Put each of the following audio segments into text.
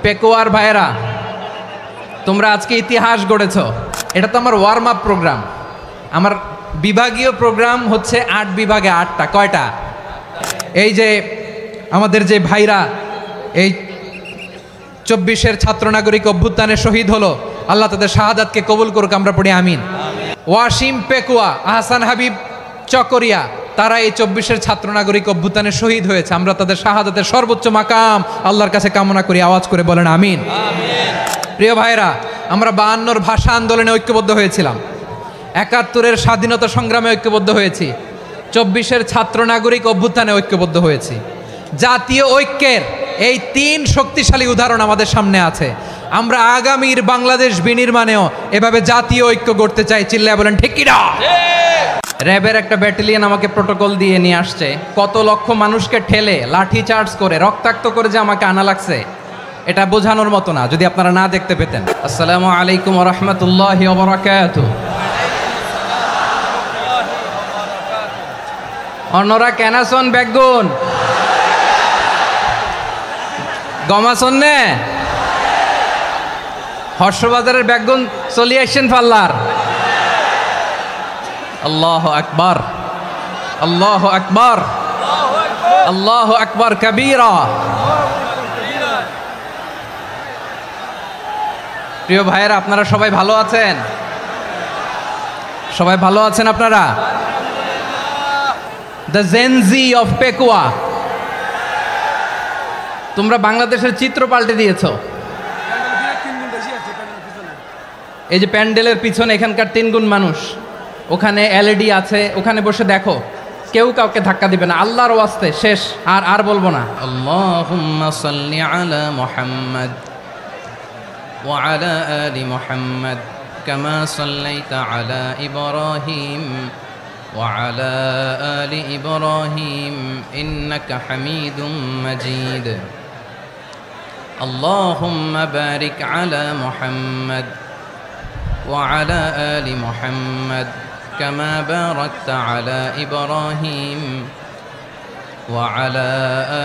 পেকুয়ার ভাইয়েরা, তোমরা আজকে ইতিহাস গড়েছ। এটা তো আমার ওয়ার্ম আপ প্রোগ্রাম। আমার বিভাগীয় প্রোগ্রাম হচ্ছে 8 বিভাগে 8টা। কয়টা? এই যে আমাদের যে ভাইরা এই 24-এর ছাত্র নাগরিক অভ্যুত্থানে শহীদ হলো, আল্লাহ তাদের শাহাদাতকে কবুল করুক, আমরা পড়ি আমিন। ওয়াসিম পেকুয়া, আহসান হাবিব চকরিয়া, তারা এই 24-এর ছাত্র নাগরিক অভ্যুত্থানে শহীদ হয়েছে। আমরা তাদের শাহাদাতের সর্বোচ্চ মাকাম আল্লাহর কাছে কামনা করি। আওয়াজ করে বলেন আমিন। প্রিয় ভাইরা, আমরা 52-র ভাষা আন্দোলনে ঐক্যবদ্ধ হয়েছিলাম, 71-এর স্বাধীনতা সংগ্রামে ঐক্যবদ্ধ হয়েছি, 24-এর ছাত্র নাগরিক অভ্যুত্থানে ঐক্যবদ্ধ হয়েছি। জাতীয় ঐক্যের এই 3 শক্তিশালী উদাহরণ আমাদের সামনে আছে। আমরা আগামীর বাংলাদেশ বিনির্মাণেও এভাবে জাতীয় ঐক্য গড়তে চাই। চিল্লায় বলেন ঠিক কিনা? র্যাবের একটা ব্যাটালিয়ন আমাকে প্রোটোকল দিয়ে নিয়ে আসছে। কত লক্ষ মানুষকে ঠেলে লাঠি চার্জ করে রক্তাক্ত করে যে আমাকে আনা লাগছে, এটা বোঝানোর মতো না, যদি আপনারা না দেখতে পেতেন। আসসালামু আলাইকুম ওয়া রাহমাতুল্লাহি ওয়া বারাকাতুহু। অন্যরা কেনাসন বেগুন গমাসন নে হর্ষবাজারের বেগুন চলি আসছেন পাল্লার। আল্লাহু আকবার, আল্লাহু আকবার, আল্লাহু আকবার কবীরা। প্রিয় ভাইয়েরা, আপনারা সবাই ভালো আছেন? সবাই ভালো আছেন আপনারা? দ্য জেনজি অফ পেকুয়া, তোমরা বাংলাদেশের চিত্র পাল্টে দিয়েছ। এই যে প্যান্ডেলের পিছনে এখানকার 3 গুণ মানুষ, ওখানে এলইডি আছে, ওখানে বসে দেখো, কেউ কাউকে ধাক্কা দিবে না। আল্লাহর ওয়াস্তে শেষ, আর বলবো না। আল্লাহুম্মা সাল্লি আলা মুহাম্মাদ ওয়া আলা আলি মুহাম্মাদ কামা সাল্লাইতা আলা ইব্রাহিম ওয়া আলা আলি ইব্রাহিম ইন্নাকা হামিদুম মাজিদ। আল্লাহুম্মা বারিক আলা মুহাম্মাদ ওয়া আলা আলি মুহাম্মাদ كما باركت على إبراهيم وعلى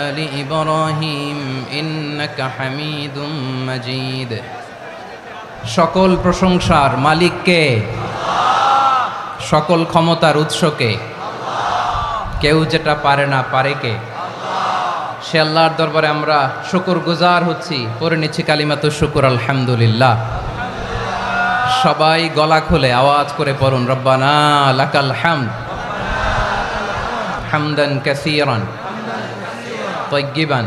آل إبراهيم إنك حميد مجيد। সকল প্রশংসার মালিক কে? আল্লাহ। সকল ক্ষমতার উৎস কে? আল্লাহ। কেউ যেটা পারে না, পারে কে? আল্লাহ। সে আল্লাহর দরবারে আমরা শুকরগুজার হচ্ছি। পড়ে নিচ্ছি কালিমাতু শুকর, আলহামদুলিল্লাহ। সবাই গলা খুলে আওয়াজ করে পড়ুন, রব্বানা লাকাল হামদ হামদান কাসীরান তাইয়্যিবান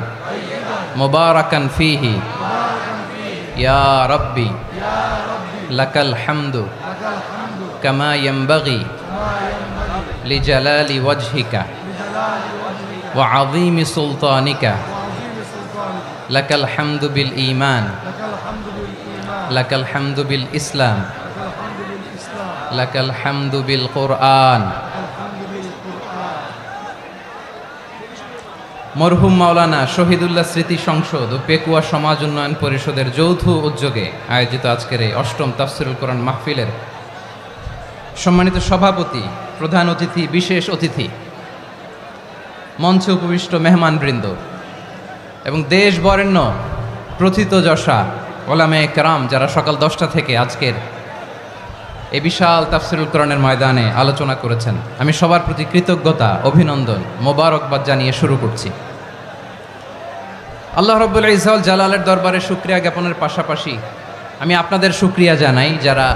মুবারাকান ফীহি ইয়া রাব্বি লাকাল হামদু কামা ইয়ানবাগি লিজালালি ওয়াজহিকা ওয়া আযীমি সুলতানিকা লাকাল হামদু বিল ঈমান লাকাল হামদু বিল ইসলাম লাকাল হামদু বিল কোরআন। মরহুম মাওলানা শহীদুল্লাহ স্মৃতি সংসদ ও পেকুয়া সমাজ উন্নয়ন পরিষদের যৌথ উদ্যোগে আয়োজিত আজকের এই 8ম তাফসিরুল কোরআন মাহফিলের সম্মানিত সভাপতি, প্রধান অতিথি, বিশেষ অতিথি, মঞ্চে উপবিষ্ট মেহমানবৃন্দ এবং দেশ বরেণ্য প্রথিতযশা ওলামায়ে কেরাম যারা সকাল 10টা থেকে আজকের এই বিশাল তাফসিরুল কোরআনের ময়দানে আলোচনা করেছেন, আমি সবার প্রতি কৃতজ্ঞতা, অভিনন্দন, মোবারকবাদ জানিয়ে শুরু করছি। আল্লাহ রাব্বুল ইজ্জত ওয়াল জালালের দরবারে শুকরিয়া জ্ঞাপনের পাশাপাশি আমি আপনাদের শুকরিয়া জানাই যারা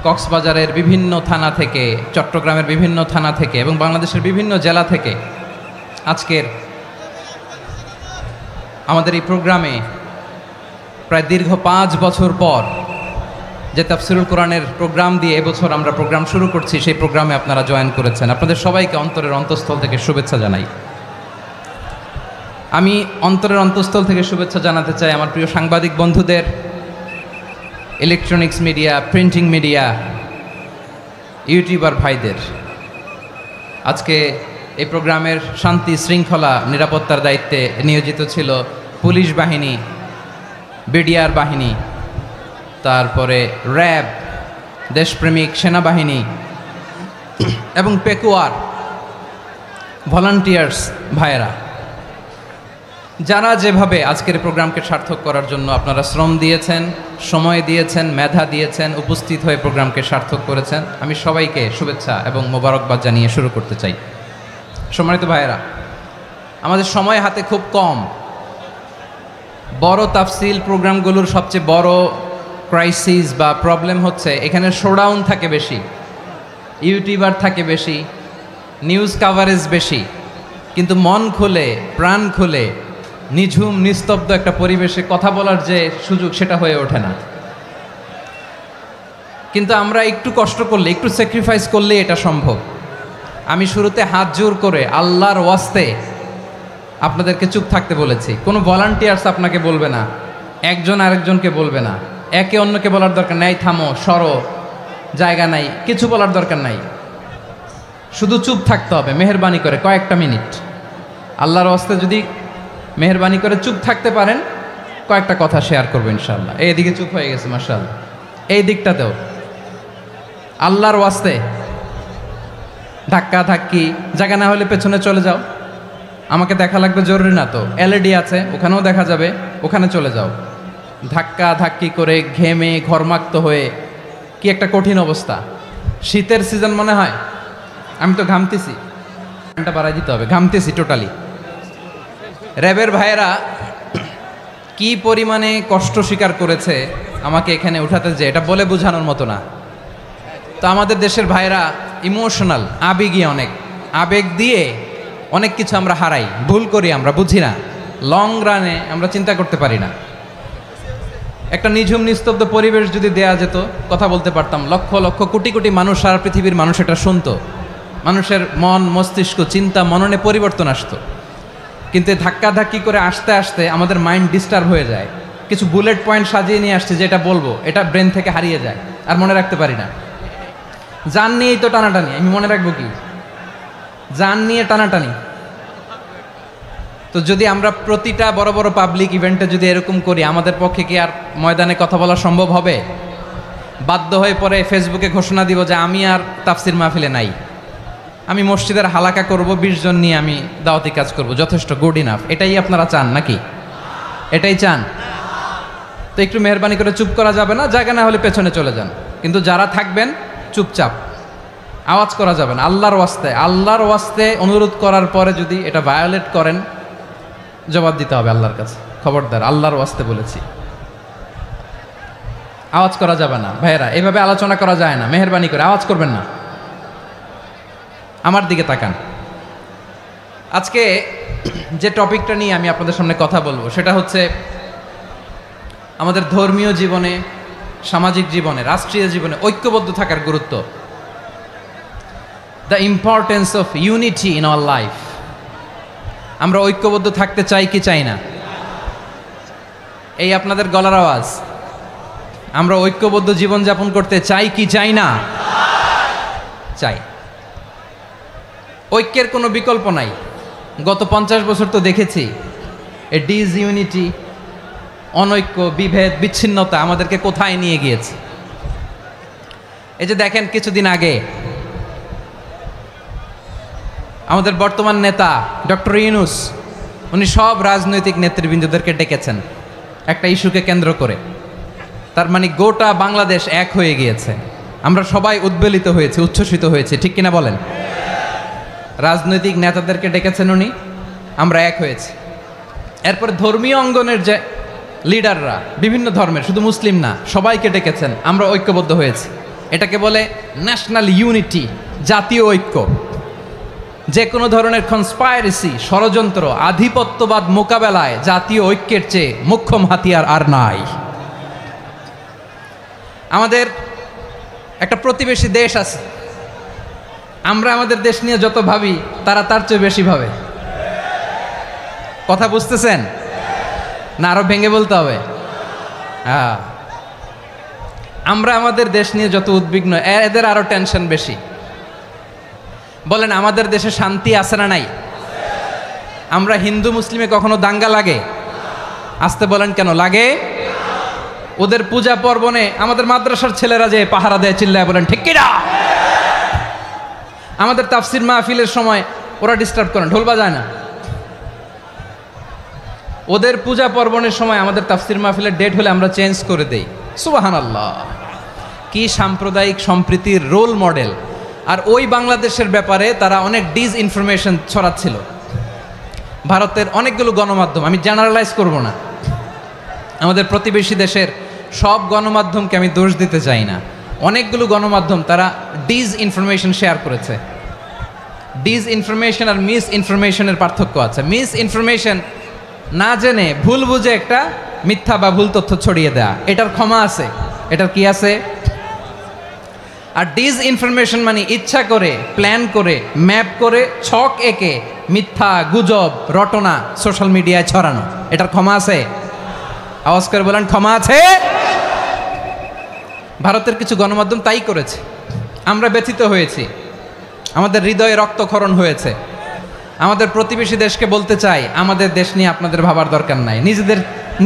কক্সবাজারের বিভিন্ন থানা থেকে, চট্টগ্রামের বিভিন্ন থানা থেকে এবং বাংলাদেশের বিভিন্ন জেলা থেকে আজকের আমাদের এই প্রোগ্রামে প্রায় দীর্ঘ 5 বছর পর যে তাফসিরুল কোরআনের প্রোগ্রাম দিয়ে এবছর আমরা প্রোগ্রাম শুরু করছি, সেই প্রোগ্রামে আপনারা জয়েন করেছেন। আপনাদের সবাইকে অন্তরের অন্তঃস্থল থেকে শুভেচ্ছা জানাই। আমি অন্তরের অন্তঃস্থল থেকে শুভেচ্ছা জানাতে চাই আমার প্রিয় সাংবাদিক বন্ধুদের, electronics media, printing media, YouTuber ভাইদের। আজকে এই প্রোগ্রামের শান্তি শৃঙ্খলা নিরাপত্তার দায়িত্বে নিয়োজিত ছিল পুলিশ বাহিনী, বিডিআর বাহিনী, তারপরে র্যাব, দেশপ্রেমিক সেনাবাহিনী এবং পেকুয়ার ভলান্টিয়ার্স ভাইয়েরা। যারা যেভাবে আজকের প্রোগ্রামকে সার্থক করার জন্য আপনারা শ্রম দিয়েছেন, সময় দিয়েছেন, মেধা দিয়েছেন, উপস্থিত হয়ে প্রোগ্রামকে সার্থক করেছেন, আমি সবাইকে শুভেচ্ছা এবং মোবারকবাদ জানিয়ে শুরু করতে চাই। সম্মানিত ভাইয়েরা, আমাদের সময় হাতে খুব কম। বড় তাফসিল প্রোগ্রামগুলোর সবচেয়ে বড় ক্রাইসিস বা প্রবলেম হচ্ছে এখানে শোডাউন থাকে বেশি, ইউটিউবার থাকে বেশি, নিউজ কাভারেজ বেশি, কিন্তু মন খুলে প্রাণ খুলে নিঝুম নিস্তব্ধ একটা পরিবেশে কথা বলার যে সুযোগ সেটা হয়ে ওঠে না। কিন্তু আমরা একটু কষ্ট করলে, একটু স্যাক্রিফাইস করলে এটা সম্ভব। আমি শুরুতে হাত জোর করে আল্লাহর ওয়াস্তে আপনাদেরকে চুপ থাকতে বলেছি। কোনো ভলান্টিয়ার্স আপনাকে বলবে না, একজন আরেকজনকে বলবে না, একে অন্যকে বলার দরকার নাই, থামো, সরো, জায়গা নাই, কিছু বলার দরকার নাই। শুধু চুপ থাকতে হবে মেহেরবানি করে কয়েকটা মিনিট। আল্লাহর ওয়াস্তে যদি মেহেরবানি করে চুপ থাকতে পারেন, কয়েকটা কথা শেয়ার করবো ইনশাআল্লাহ। এইদিকে চুপ হয়ে গেছে মাশাআল্লাহ, এই দিকটাতেও আল্লাহর ওয়াস্তে ধাক্কা ধাক্কি জায়গা না হলে পেছনে চলে যাও। আমাকে দেখা লাগবে জরুরি না তো, এলইডি আছে ওখানেও দেখা যাবে, ওখানে চলে যাও। ধাক্কা ধাক্কি করে ঘেমে ঘরমাক্ত হয়ে কি একটা কঠিন অবস্থা। শীতের সিজন মনে হয়, আমি তো ঘামতেছি, ঘন্টা বাড়াই দিতে হবে, ঘামতেছি টোটালি। র্যাবের ভাইয়েরা কি পরিমাণে কষ্ট স্বীকার করেছে আমাকে এখানে উঠাতে, যে এটা বলে বোঝানোর মতো না। তো আমাদের দেশের ভাইয়েরা ইমোশনাল, আবেগী, অনেক আবেগ দিয়ে অনেক কিছু আমরা হারাই, ভুল করি, আমরা বুঝি না, লং রানে আমরা চিন্তা করতে পারি না। একটা নিঝুম নিস্তব্ধ পরিবেশ যদি দেয়া যেত, কথা বলতে পারতাম, লক্ষ লক্ষ কোটি কোটি মানুষ, সারা পৃথিবীর মানুষ এটা শুনতো, মানুষের মন মস্তিষ্ক চিন্তা মননে পরিবর্তন আসতো। কিন্তু ধাক্কাধাক্কি করে আসতে আসতে আমাদের মাইন্ড ডিস্টার্ব হয়ে যায়। কিছু বুলেট পয়েন্ট সাজিয়ে নিয়ে আসছে, যেটা বলবো এটা ব্রেন থেকে হারিয়ে যায়, আর মনে রাখতে পারি না। জান নিয়েই তো টানাটানি, আমি মনে রাখবো কি? জান নিয়ে টানাটানি। তো যদি আমরা প্রতিটা বড় বড় পাবলিক ইভেন্টে যদি এরকম করি, আমাদের পক্ষে কি আর ময়দানে কথা বলা সম্ভব হবে? বাধ্য হয়ে পরে ফেসবুকে ঘোষণা দিব যে আমি আর তাফসির মাহফিলে নাই, আমি মসজিদের হালাকা করব, 20 জন নিয়ে আমি দাওয়াতি কাজ করব, যথেষ্ট, গুড ইনাফ। এটাই আপনারা চান নাকি? এটাই চান? তো একটু মেহরবানি করে চুপ করা যাবে না, জায়গা না হলে পেছনে চলে যান। কিন্তু যারা থাকবেন চুপচাপ, আওয়াজ করা যাবে না। আল্লাহর ওয়াস্তে, আল্লাহর ওয়াস্তে অনুরোধ করার পরে যদি এটা ভায়োলেট করেন, জবাব দিতে হবে আল্লাহর কাছে। খবরদার, আল্লাহর ওয়াস্তে বলেছি, আওয়াজ করা যাবে না। ভাইয়েরা, এভাবে আলোচনা করা যায় না, মেহরবানি করে আওয়াজ করবেন না। আমার দিকে তাকান। আজকে যে টপিকটা নিয়ে আমি আপনাদের সামনে কথা বলবো সেটা হচ্ছে আমাদের ধর্মীয় জীবনে, সামাজিক জীবনে, রাষ্ট্রীয় জীবনে ঐক্যবদ্ধ থাকার গুরুত্ব। The importance of unity in our life. আমরা ঐক্যবদ্ধ থাকতে চাই কি চাই না? এই আপনাদের গলার আওয়াজ। আমরা ঐক্যবদ্ধ জীবনযাপন করতে চাই কি চাই না? চাই। ঐক্যের কোনো বিকল্প নাই। গত 50 বছর তো দেখেছি এ ডিসইউনিটি, অনৈক্য, বিভেদ, বিচ্ছিন্নতা আমাদেরকে কোথায় নিয়ে গিয়েছে। এই যে দেখেন, কিছুদিন আগে আমাদের বর্তমান নেতা ডক্টর ইউনূস, উনি সব রাজনৈতিক নেতৃবৃন্দদেরকে ডেকেছেন একটা ইস্যুকে কেন্দ্র করে। তার মানে গোটা বাংলাদেশ এক হয়ে গিয়েছে। আমরা সবাই উদ্বেলিত হয়েছে, উচ্ছ্বসিত হয়েছে, ঠিক কিনা বলেন? রাজনৈতিক নেতাদেরকে ডেকেছেন উনি, আমরা এক হয়েছি। এরপরে ধর্মীয় অঙ্গনের যে লিডাররা, বিভিন্ন ধর্মের, শুধু মুসলিম না, সবাইকে ডেকেছেন, আমরা ঐক্যবদ্ধ হয়েছি। এটাকে বলে ন্যাশনাল ইউনিটি, জাতীয় ঐক্য। যে কোনো ধরনের কনস্পাইরেসি, ষড়যন্ত্র, আধিপত্যবাদ মোকাবেলায় জাতীয় ঐক্যের চেয়ে মোক্ষম হাতিয়ার আর নাই। আমাদের একটা প্রতিবেশী দেশ আছে, আমরা আমাদের দেশ নিয়ে যত ভাবি তারা তার চেয়ে বেশি ভাবে। কথা বুঝতেছেন না? আরো ভেঙে বলতে হবে। হ্যাঁ, আমরা আমাদের দেশ নিয়ে যত উদ্বিগ্ন, এদের আরো টেনশন বেশি। বলেন, আমাদের দেশে শান্তি আছে না নাই? আমরা হিন্দু মুসলিমে কখনো দাঙ্গা লাগে? আসতে বলেন, কেন লাগে? ওদের পূজা পার্বণে আমাদের মাদ্রাসার ছেলেরা যে পাহারা দেয়, চিল্লায় বলেন ঠিক কিনা? আমাদের তাফসির মাহফিলের সময় ওরা ডিস্টার্ব করেন, ঢোল বাজায় না। ওদের পূজা পার্বণের সময় আমাদের তাফসির মাহফিলের ডেট হলে আমরা চেঞ্জ করে দেই। সুবহানাল্লাহ, কি সাম্প্রদায়িক সম্প্রীতির রোল মডেল। আর ওই বাংলাদেশের ব্যাপারে তারা অনেক ডিসইনফরমেশন ছড়াচ্ছিল। ভারতের অনেকগুলো গণমাধ্যম, আমি জেনারেলাইজ করব না, আমাদের প্রতিবেশী দেশের সব গণমাধ্যমকে আমি দোষ দিতে চাই না, অনেকগুলো গণমাধ্যম তারা ডিসইনফরমেশন শেয়ার করেছে। ডিসইনফরমেশন আর মিস ইনফরমেশনের পার্থক্য আছে। মিস ইনফরমেশন না জেনে ভুল বুঝে একটা মিথ্যা বা ভুল তথ্য ছড়িয়ে দেয়া, এটার ক্ষমা আছে, এটার কি আছে। আর ডিসইনফরমেশন মানে ইচ্ছা করে, প্ল্যান করে, ম্যাপ করে, ছক এঁকে মিথ্যা, গুজব, রটনা সোশ্যাল মিডিয়ায় ছড়ানো, এটার ক্ষমা আছে? আওয়াজ করে বলেন, ক্ষমা আছে? ভারতের কিছু গণমাধ্যম তাই করেছে, আমরা ব্যথিত হয়েছি, আমাদের হৃদয়ে রক্তক্ষরণ হয়েছে। আমাদের প্রতিবেশী দেশকে বলতে চাই, আমাদের দেশ নিয়ে আপনাদের ভাবার দরকার নাই,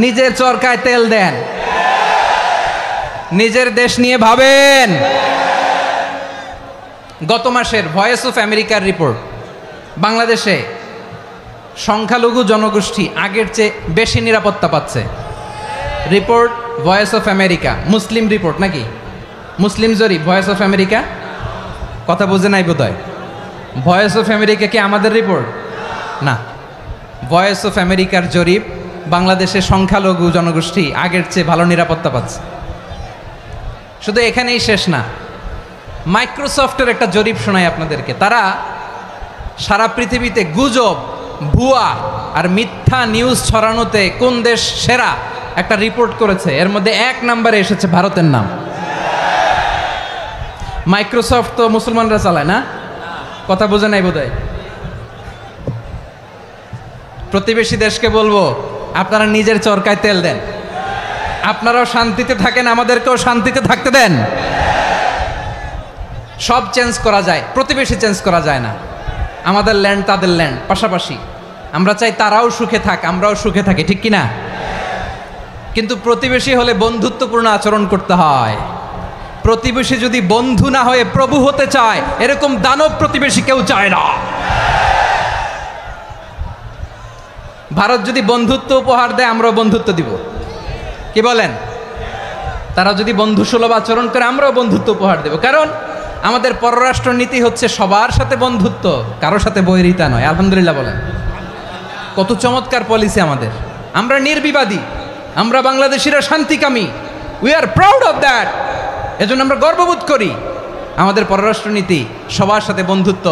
নিজের চরকায় তেল দেন, নিজের দেশ নিয়ে ভাবেন। গত মাসের ভয়েস অফ আমেরিকার রিপোর্ট, বাংলাদেশে সংখ্যালঘু জনগোষ্ঠী আগের চেয়ে বেশি নিরাপত্তা পাচ্ছে। Report voice of America, Muslim report নাকি? মুসলিম জরিপ, ভয়েস অফ আমেরিকা। কথা বুঝে নাই বোধহয়। ভয়েস অফ আমেরিকা কি আমাদের রিপোর্ট? না, ভয়েস অফ আমেরিকার জরিপ, বাংলাদেশের সংখ্যালঘু জনগোষ্ঠী আগের চেয়ে ভালো নিরাপত্তা পাচ্ছে। শুধু এখানেই শেষ না, মাইক্রোসফটের একটা জরিপ শোনাই আপনাদেরকে। তারা সারা পৃথিবীতে গুজব, ভুয়া আর মিথ্যা নিউজ ছড়ানোতে কোন দেশ সেরা একটা রিপোর্ট করেছে। এর মধ্যে 1 নম্বরে এসেছে ভারতের নাম। মাইক্রোসফট তো মুসলমানরা চালায় না? কথা বোঝে নাই বোধহয়। প্রতিবেশী দেশকে বলবো, আপনারা নিজের চরকায় তেল দেন, আপনারাও শান্তিতে থাকেন, আমাদেরকেও শান্তিতে থাকতে দেন। সব চেঞ্জ করা যায়, প্রতিবেশী চেঞ্জ করা যায় না। আমাদের ল্যান্ড তাদের ল্যান্ড, পাশাপাশি। আমরা চাই তারাও সুখে থাক, আমরাও সুখে থাকি, ঠিক কিনা? কিন্তু প্রতিবেশী হলে বন্ধুত্বপূর্ণ আচরণ করতে হয়। প্রতিবেশী যদি বন্ধু না হয়ে প্রভু হতে চায়, এরকম দানব প্রতিবেশী কেউ চায় না। ভারত যদি বন্ধুত্ব উপহার দেয়, আমরাও বন্ধুত্ব দিব, কি বলেন? তারা যদি বন্ধুসুলভ আচরণ করে, আমরাও বন্ধুত্ব উপহার দেব। কারণ আমাদের পররাষ্ট্র নীতি হচ্ছে সবার সাথে বন্ধুত্ব, কারোর সাথে বৈরিতা নয়। আলহামদুলিল্লাহ বলেন, কত চমৎকার পলিসি আমাদের। আমরা নির্বিবাদী, আমরা বাংলাদেশিরা শান্তিকামী, we are proud of that. এজন্য আমরা গর্ববোধ করি। আমাদের পররাষ্ট্র নীতি সবার সাথে বন্ধুত্ব,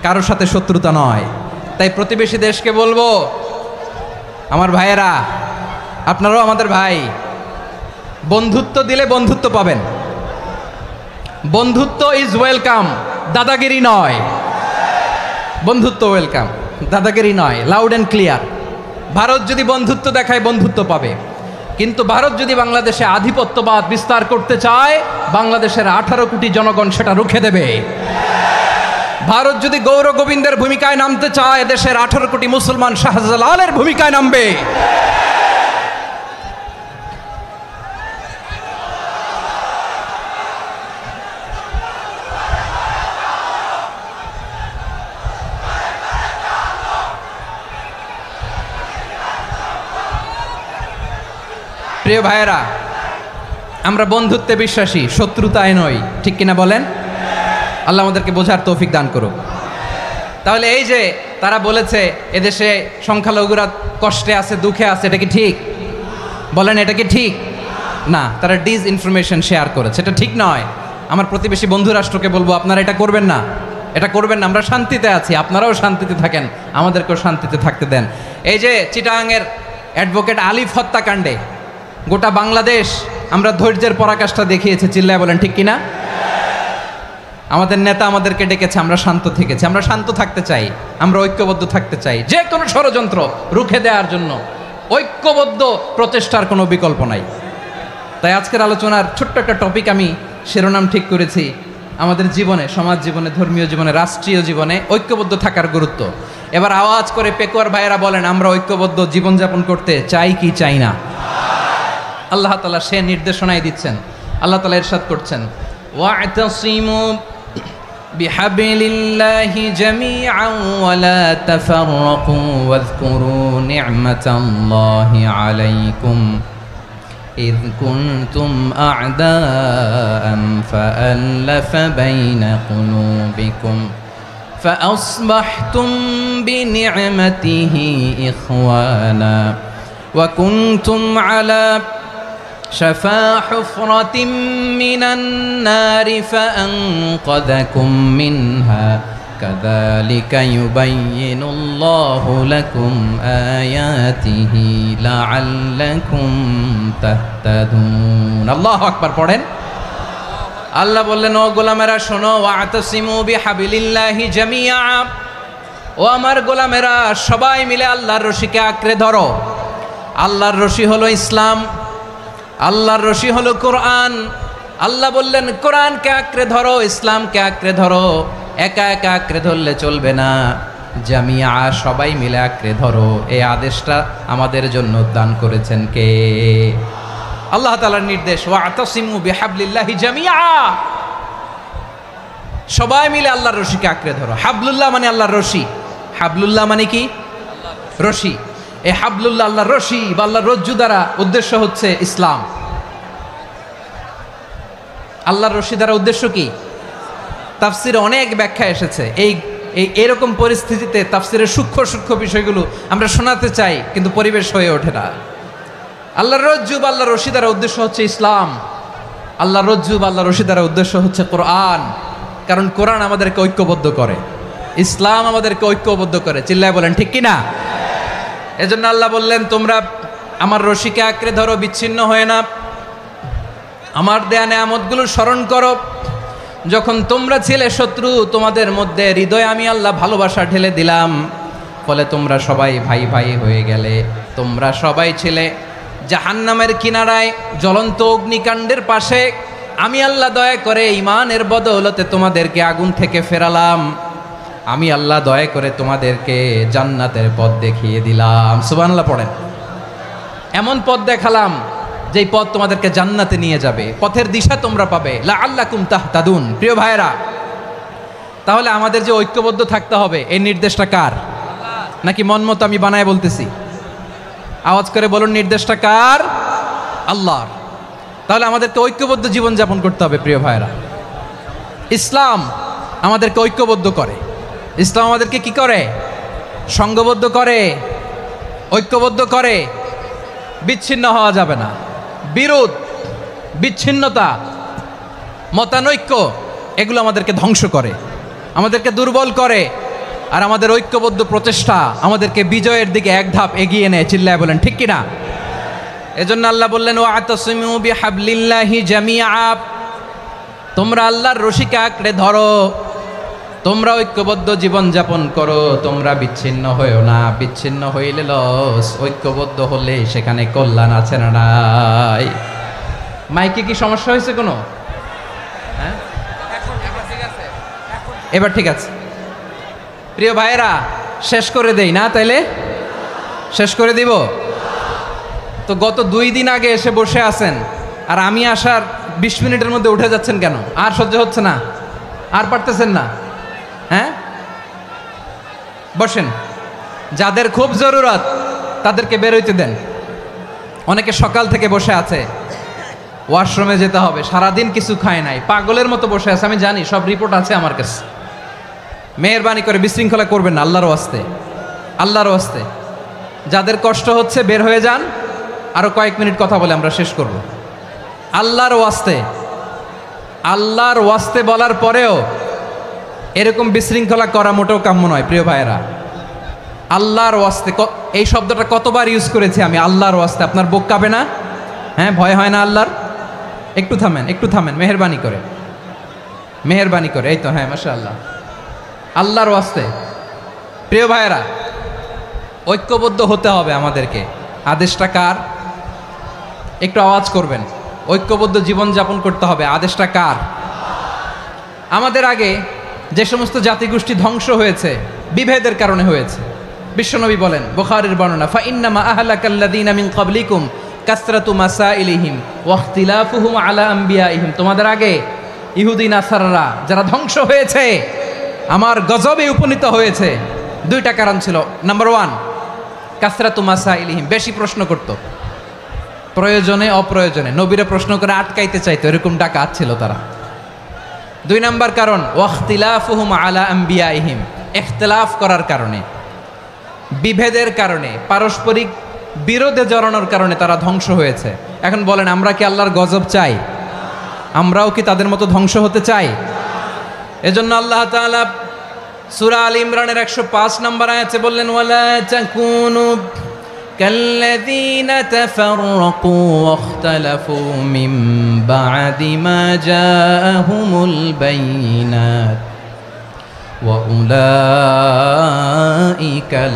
কারোর সাথে শত্রুতা নয়। তাই প্রতিবেশী দেশকে বলবো, আমার ভাইয়েরা, আপনারাও আমাদের ভাই, বন্ধুত্ব দিলে বন্ধুত্ব পাবেন। বন্ধুত্ব ইজ ওয়েলকাম, দাদাগিরি নয়। বন্ধুত্ব ওয়েলকাম, দাদাগিরি নয়, লাউড অ্যান্ড ক্লিয়ার। ভারত যদি বন্ধুত্ব দেখায়, বন্ধুত্ব পাবে। কিন্তু ভারত যদি বাংলাদেশে আধিপত্যবাদ বিস্তার করতে চায়, বাংলাদেশের 18 কোটি জনগণ সেটা রুখে দেবে। ভারত যদি গৌর গোবিন্দের ভূমিকায় নামতে চায়, দেশের 18 কোটি মুসলমান শাহজালালের ভূমিকায় নামবে। প্রিয় ভাইয়েরা, আমরা বন্ধুত্বে বিশ্বাসী, শত্রুতায় নই, ঠিক কিনা বলেন? আল্লাহ আমাদেরকে বোঝার তৌফিক দান করুক। তাহলে এই যে তারা বলেছে এদেশে সংখ্যালঘুরা কষ্টে আছে, দুঃখে আছে, এটা কি ঠিক? বলেন, এটা কি ঠিক? না, তারা ডিসইনফরমেশন শেয়ার করেছে, এটা ঠিক নয়। আমার প্রতিবেশী বন্ধু রাষ্ট্রকে বলবো, আপনারা এটা করবেন না, এটা করবেন না। আমরা শান্তিতে আছি, আপনারাও শান্তিতে থাকেন, আমাদেরকেও শান্তিতে থাকতে দেন। এই যে চিটাগাংয়ের অ্যাডভোকেট আলিফ হত্যাকাণ্ডে গোটা বাংলাদেশ আমরা ধৈর্যের পরাকাষ্ঠা দেখিয়েছে, চিল্লায় বলেন ঠিক কিনা? আমাদের নেতা আমাদেরকে ডেকেছে, আমরা শান্ত থেকেছি। আমরা শান্ত থাকতে চাই, আমরা ঐক্যবদ্ধ থাকতে চাই। যে কোনো ষড়যন্ত্র রুখে দেওয়ার জন্য ঐক্যবদ্ধ প্রচেষ্টার কোনো বিকল্প নাই। তাই আজকের আলোচনার ছোট্ট একটা টপিক আমি শিরোনাম ঠিক করেছি, আমাদের জীবনে, সমাজ জীবনে, ধর্মীয় জীবনে, রাষ্ট্রীয় জীবনে ঐক্যবদ্ধ থাকার গুরুত্ব। এবার আওয়াজ করে পেকুয়ার ভাইয়েরা বলেন, আমরা ঐক্যবদ্ধ জীবনযাপন করতে চাই কি চাই না? আল্লাহ তাআলা সে নির্দেশনাই দিচ্ছেন। আল্লাহ তাআলা ইরশাদ করছেন, ওয়া'তাসিমু বিহাবিলিল্লাহি জামিআন ওয়া লা তাফাররাকু ওয়াযকুরু নি'মাতাল্লাহি আলাইকুম إذ كنتم أعداء فألف بين قلوبكم فأصبحتم بنعمته إخوانا وكنتم على شفا حفرة من النار فأنقذكم منها كذلك يبين الله لكم آياته لعلكم تهتدون الله أكبر পড়েন আল্লাহ বললেন ও গোলামেরা শোনো ওয়াতাসিমু বিহাবিলিল্লাহি জামিআ ও আমার গোলামেরা সবাই মিলে আল্লাহর রশিকে আঁকড়ে ধরো আল্লাহর রশি হলো ইসলাম আল্লাহর রশি হলো কোরআন আল্লাহ বললেন কোরআনকে আঁকড়ে ধরো ইসলামকে আঁকড়ে ধরো একা একা আঁকড়ে ধরলে চলবে না জামিয়া সবাই মিলে আঁকড়ে ধরো এই আদেশটা আমাদের জন্য দান করেছেন কে আল্লাহ তাআলার নির্দেশ ওয়াতাসিমু বিহাবলিল্লাহি জামিয়া সবাই মিলে আল্লাহর রশিকে আঁকড়ে ধরো হাবলুল্লাহ মানে আল্লাহর রশি হাবলুল্লাহ মানে কি রশি এই হাবলুল্লাহ আল্লাহর রশি বা আল্লাহর রজ্জু দ্বারা উদ্দেশ্য হচ্ছে ইসলাম আল্লাহর রশি দ্বারা উদ্দেশ্য কি তাফসিরে অনেক ব্যাখ্যা এসেছে এরকম পরিস্থিতিতে তাফসিরের সূক্ষ্ম সূক্ষ্ম বিষয়গুলো আমরা শোনাতে চাই কিন্তু পরিবেশ হয়ে ওঠে না আল্লাহর রজ্জু বা আল্লাহর রশি দ্বারা উদ্দেশ্য হচ্ছে ইসলাম আল্লাহর রজ্জু বা আল্লাহর রশি দ্বারা উদ্দেশ্য হচ্ছে কোরআন কারণ কোরআন আমাদেরকে ঐক্যবদ্ধ করে ইসলাম আমাদেরকে ঐক্যবদ্ধ করে চিল্লায় বলেন ঠিক কিনা এজন্য আল্লাহ বললেন তোমরা আমার রশিকে আঁকড়ে ধরো বিচ্ছিন্ন হয়ে না আমার দেয়া নেয়ামতগুলো স্মরণ করো যখন তোমরা ছিলে শত্রু তোমাদের মধ্যে হৃদয়ে আমি আল্লাহ ভালোবাসা ঢেলে দিলাম ফলে তোমরা সবাই ভাই ভাই হয়ে গেলে তোমরা সবাই ছিলে জাহান্নামের কিনারায় জ্বলন্ত অগ্নিকাণ্ডের পাশে আমি আল্লাহ দয়া করে ঈমানের বদৌলতে তোমাদেরকে আগুন থেকে ফেরালাম আমি আল্লাহ দয়া করে তোমাদেরকে জান্নাতের পথ দেখিয়ে দিলাম সুবহানাল্লাহ পড়েন এমন পথ দেখালাম যেই পথ তোমাদেরকে জান্নাতে নিয়ে যাবে পথের দিশা তোমরা পাবে লাআল্লাকুম তাহতাদুন প্রিয় ভাইরা তাহলে আমাদের যে ঐক্যবদ্ধ থাকতে হবে এই নির্দেশটা কার নাকি মন মতো আমি বানায় বলতেছি আওয়াজ করে বলুন নির্দেশটা কার আল্লাহর তাহলে আমাদেরকে ঐক্যবদ্ধ জীবন যাপন করতে হবে প্রিয় ভাইরা ইসলাম আমাদেরকে ঐক্যবদ্ধ করে ইসলাম আমাদেরকে কি করে সংঘবদ্ধ করে ঐক্যবদ্ধ করে বিচ্ছিন্ন হওয়া যাবে না বিরোধ বিচ্ছিন্নতা মতানৈক্য এগুলো আমাদেরকে ধ্বংস করে আমাদেরকে দুর্বল করে আর আমাদের ঐক্যবদ্ধ প্রচেষ্টা আমাদেরকে বিজয়ের দিকে এক ধাপ এগিয়ে নেয় চিল্লায় বলেন ঠিক কিনা এজন্য আল্লাহ বললেন ওয়াতাসিমু বিহাবলিল্লাহি জামিআ তোমরা আল্লাহর রশিকে আঁকড়ে ধরো তোমরা ঐক্যবদ্ধ জীবন যাপন করো তোমরা বিচ্ছিন্ন হয়েও না বিচ্ছিন্ন হইলে লস ঐক্যবদ্ধ হলে সেখানে কল্যাণ আছে না নাই মাইকে কি সমস্যা হয়েছে কোনো হ্যাঁ এবার ঠিক আছে প্রিয় ভাইয়েরা শেষ করে দেই না তাইলে শেষ করে দিব তো গত 2 দিন আগে এসে বসে আছেন আর আমি আসার 20 মিনিটের মধ্যে উঠে যাচ্ছেন কেন আর সহ্য হচ্ছে না আর পারতেছেন না হ্যাঁ বসেন যাদের খুব জরুরত তাদেরকে বের হইতে দেন অনেকে সকাল থেকে বসে আছে ওয়াশরুমে যেতে হবে সারাদিন কিছু খায় নাই পাগলের মতো বসে আছে আমি জানি সব রিপোর্ট আছে আমার কাছে মেহেরবানি করে বিশৃঙ্খলা করবেন না আল্লাহর ওয়াস্তে আল্লাহর ওয়াস্তে যাদের কষ্ট হচ্ছে বের হয়ে যান আরো কয়েক মিনিট কথা বলে আমরা শেষ করব আল্লাহর ওয়াস্তে বলার পরেও এরকম বিশৃঙ্খলা করা মোটেও কাম্য নয় প্রিয় ভাইয়েরা আল্লাহর ওয়াস্তে এই শব্দটা কতবার ইউজ করেছি আমি আল্লাহর ওয়াস্তে আপনার বুক কাঁপে না হ্যাঁ ভয় হয় না আল্লাহর একটু থামেন মেহেরবানি করে এই তো হ্যাঁ মাশাআল্লাহ আল্লাহর ওয়াস্তে প্রিয় ভাইয়েরা ঐক্যবদ্ধ হতে হবে আমাদেরকে আদেশটা কার একটু আওয়াজ করবেন ঐক্যবদ্ধ জীবন যাপন করতে হবে আদেশটা কার আমাদের আগে যে সমস্ত জাতিগোষ্ঠী ধ্বংস হয়েছে বিভেদের কারণে হয়েছে বিশ্বনবী বলেন বুখারীর বর্ণনা ফা ইন্নামা আহলাকাল্লাযীনা মিন ক্বাবলিকুম কাসরাতু মাসাইলিহিম ওয়া ইখতিলাফুহুম আলা আমবিয়াইহিম তোমাদের আগে ইহুদি নাসারারা যারা ধ্বংস হয়েছে, আমার গজবে উপনীত হয়েছে, দুইটা কারণ ছিল। নাম্বার ওয়ান, কাসরাতু মাসাইলিহিম, বেশি প্রশ্ন করত, প্রয়োজনে অপ্রয়োজনে নবীরে প্রশ্ন করে আটকাইতে চাইতো, এরকম ডাকাত ছিল তারা। দুই নাম্বার কারণ, ওয়াখতিলাফুহুম আলা আম্বিয়াইহিম, ইখতিলাফ করার কারণে, বিভেদের কারণে, পারস্পরিক বিরোধে জড়ানোর কারণে তারা ধ্বংস হয়েছে। এখন বলেন, আমরা কি আল্লাহর গজব চাই? আমরাও কি তাদের মতো ধ্বংস হতে চাই? এজন্য আল্লাহ তাআলা সূরা আল ইমরানের 105 নম্বর আয়াতে বললেন, ওয়ালা তাকুনু কাল্লাযীনা তাফাররাকু ওয়াখতালাফু মিন বা'দি মা জাআহুমুল বাইয়িনাত ওয়া উলাইকা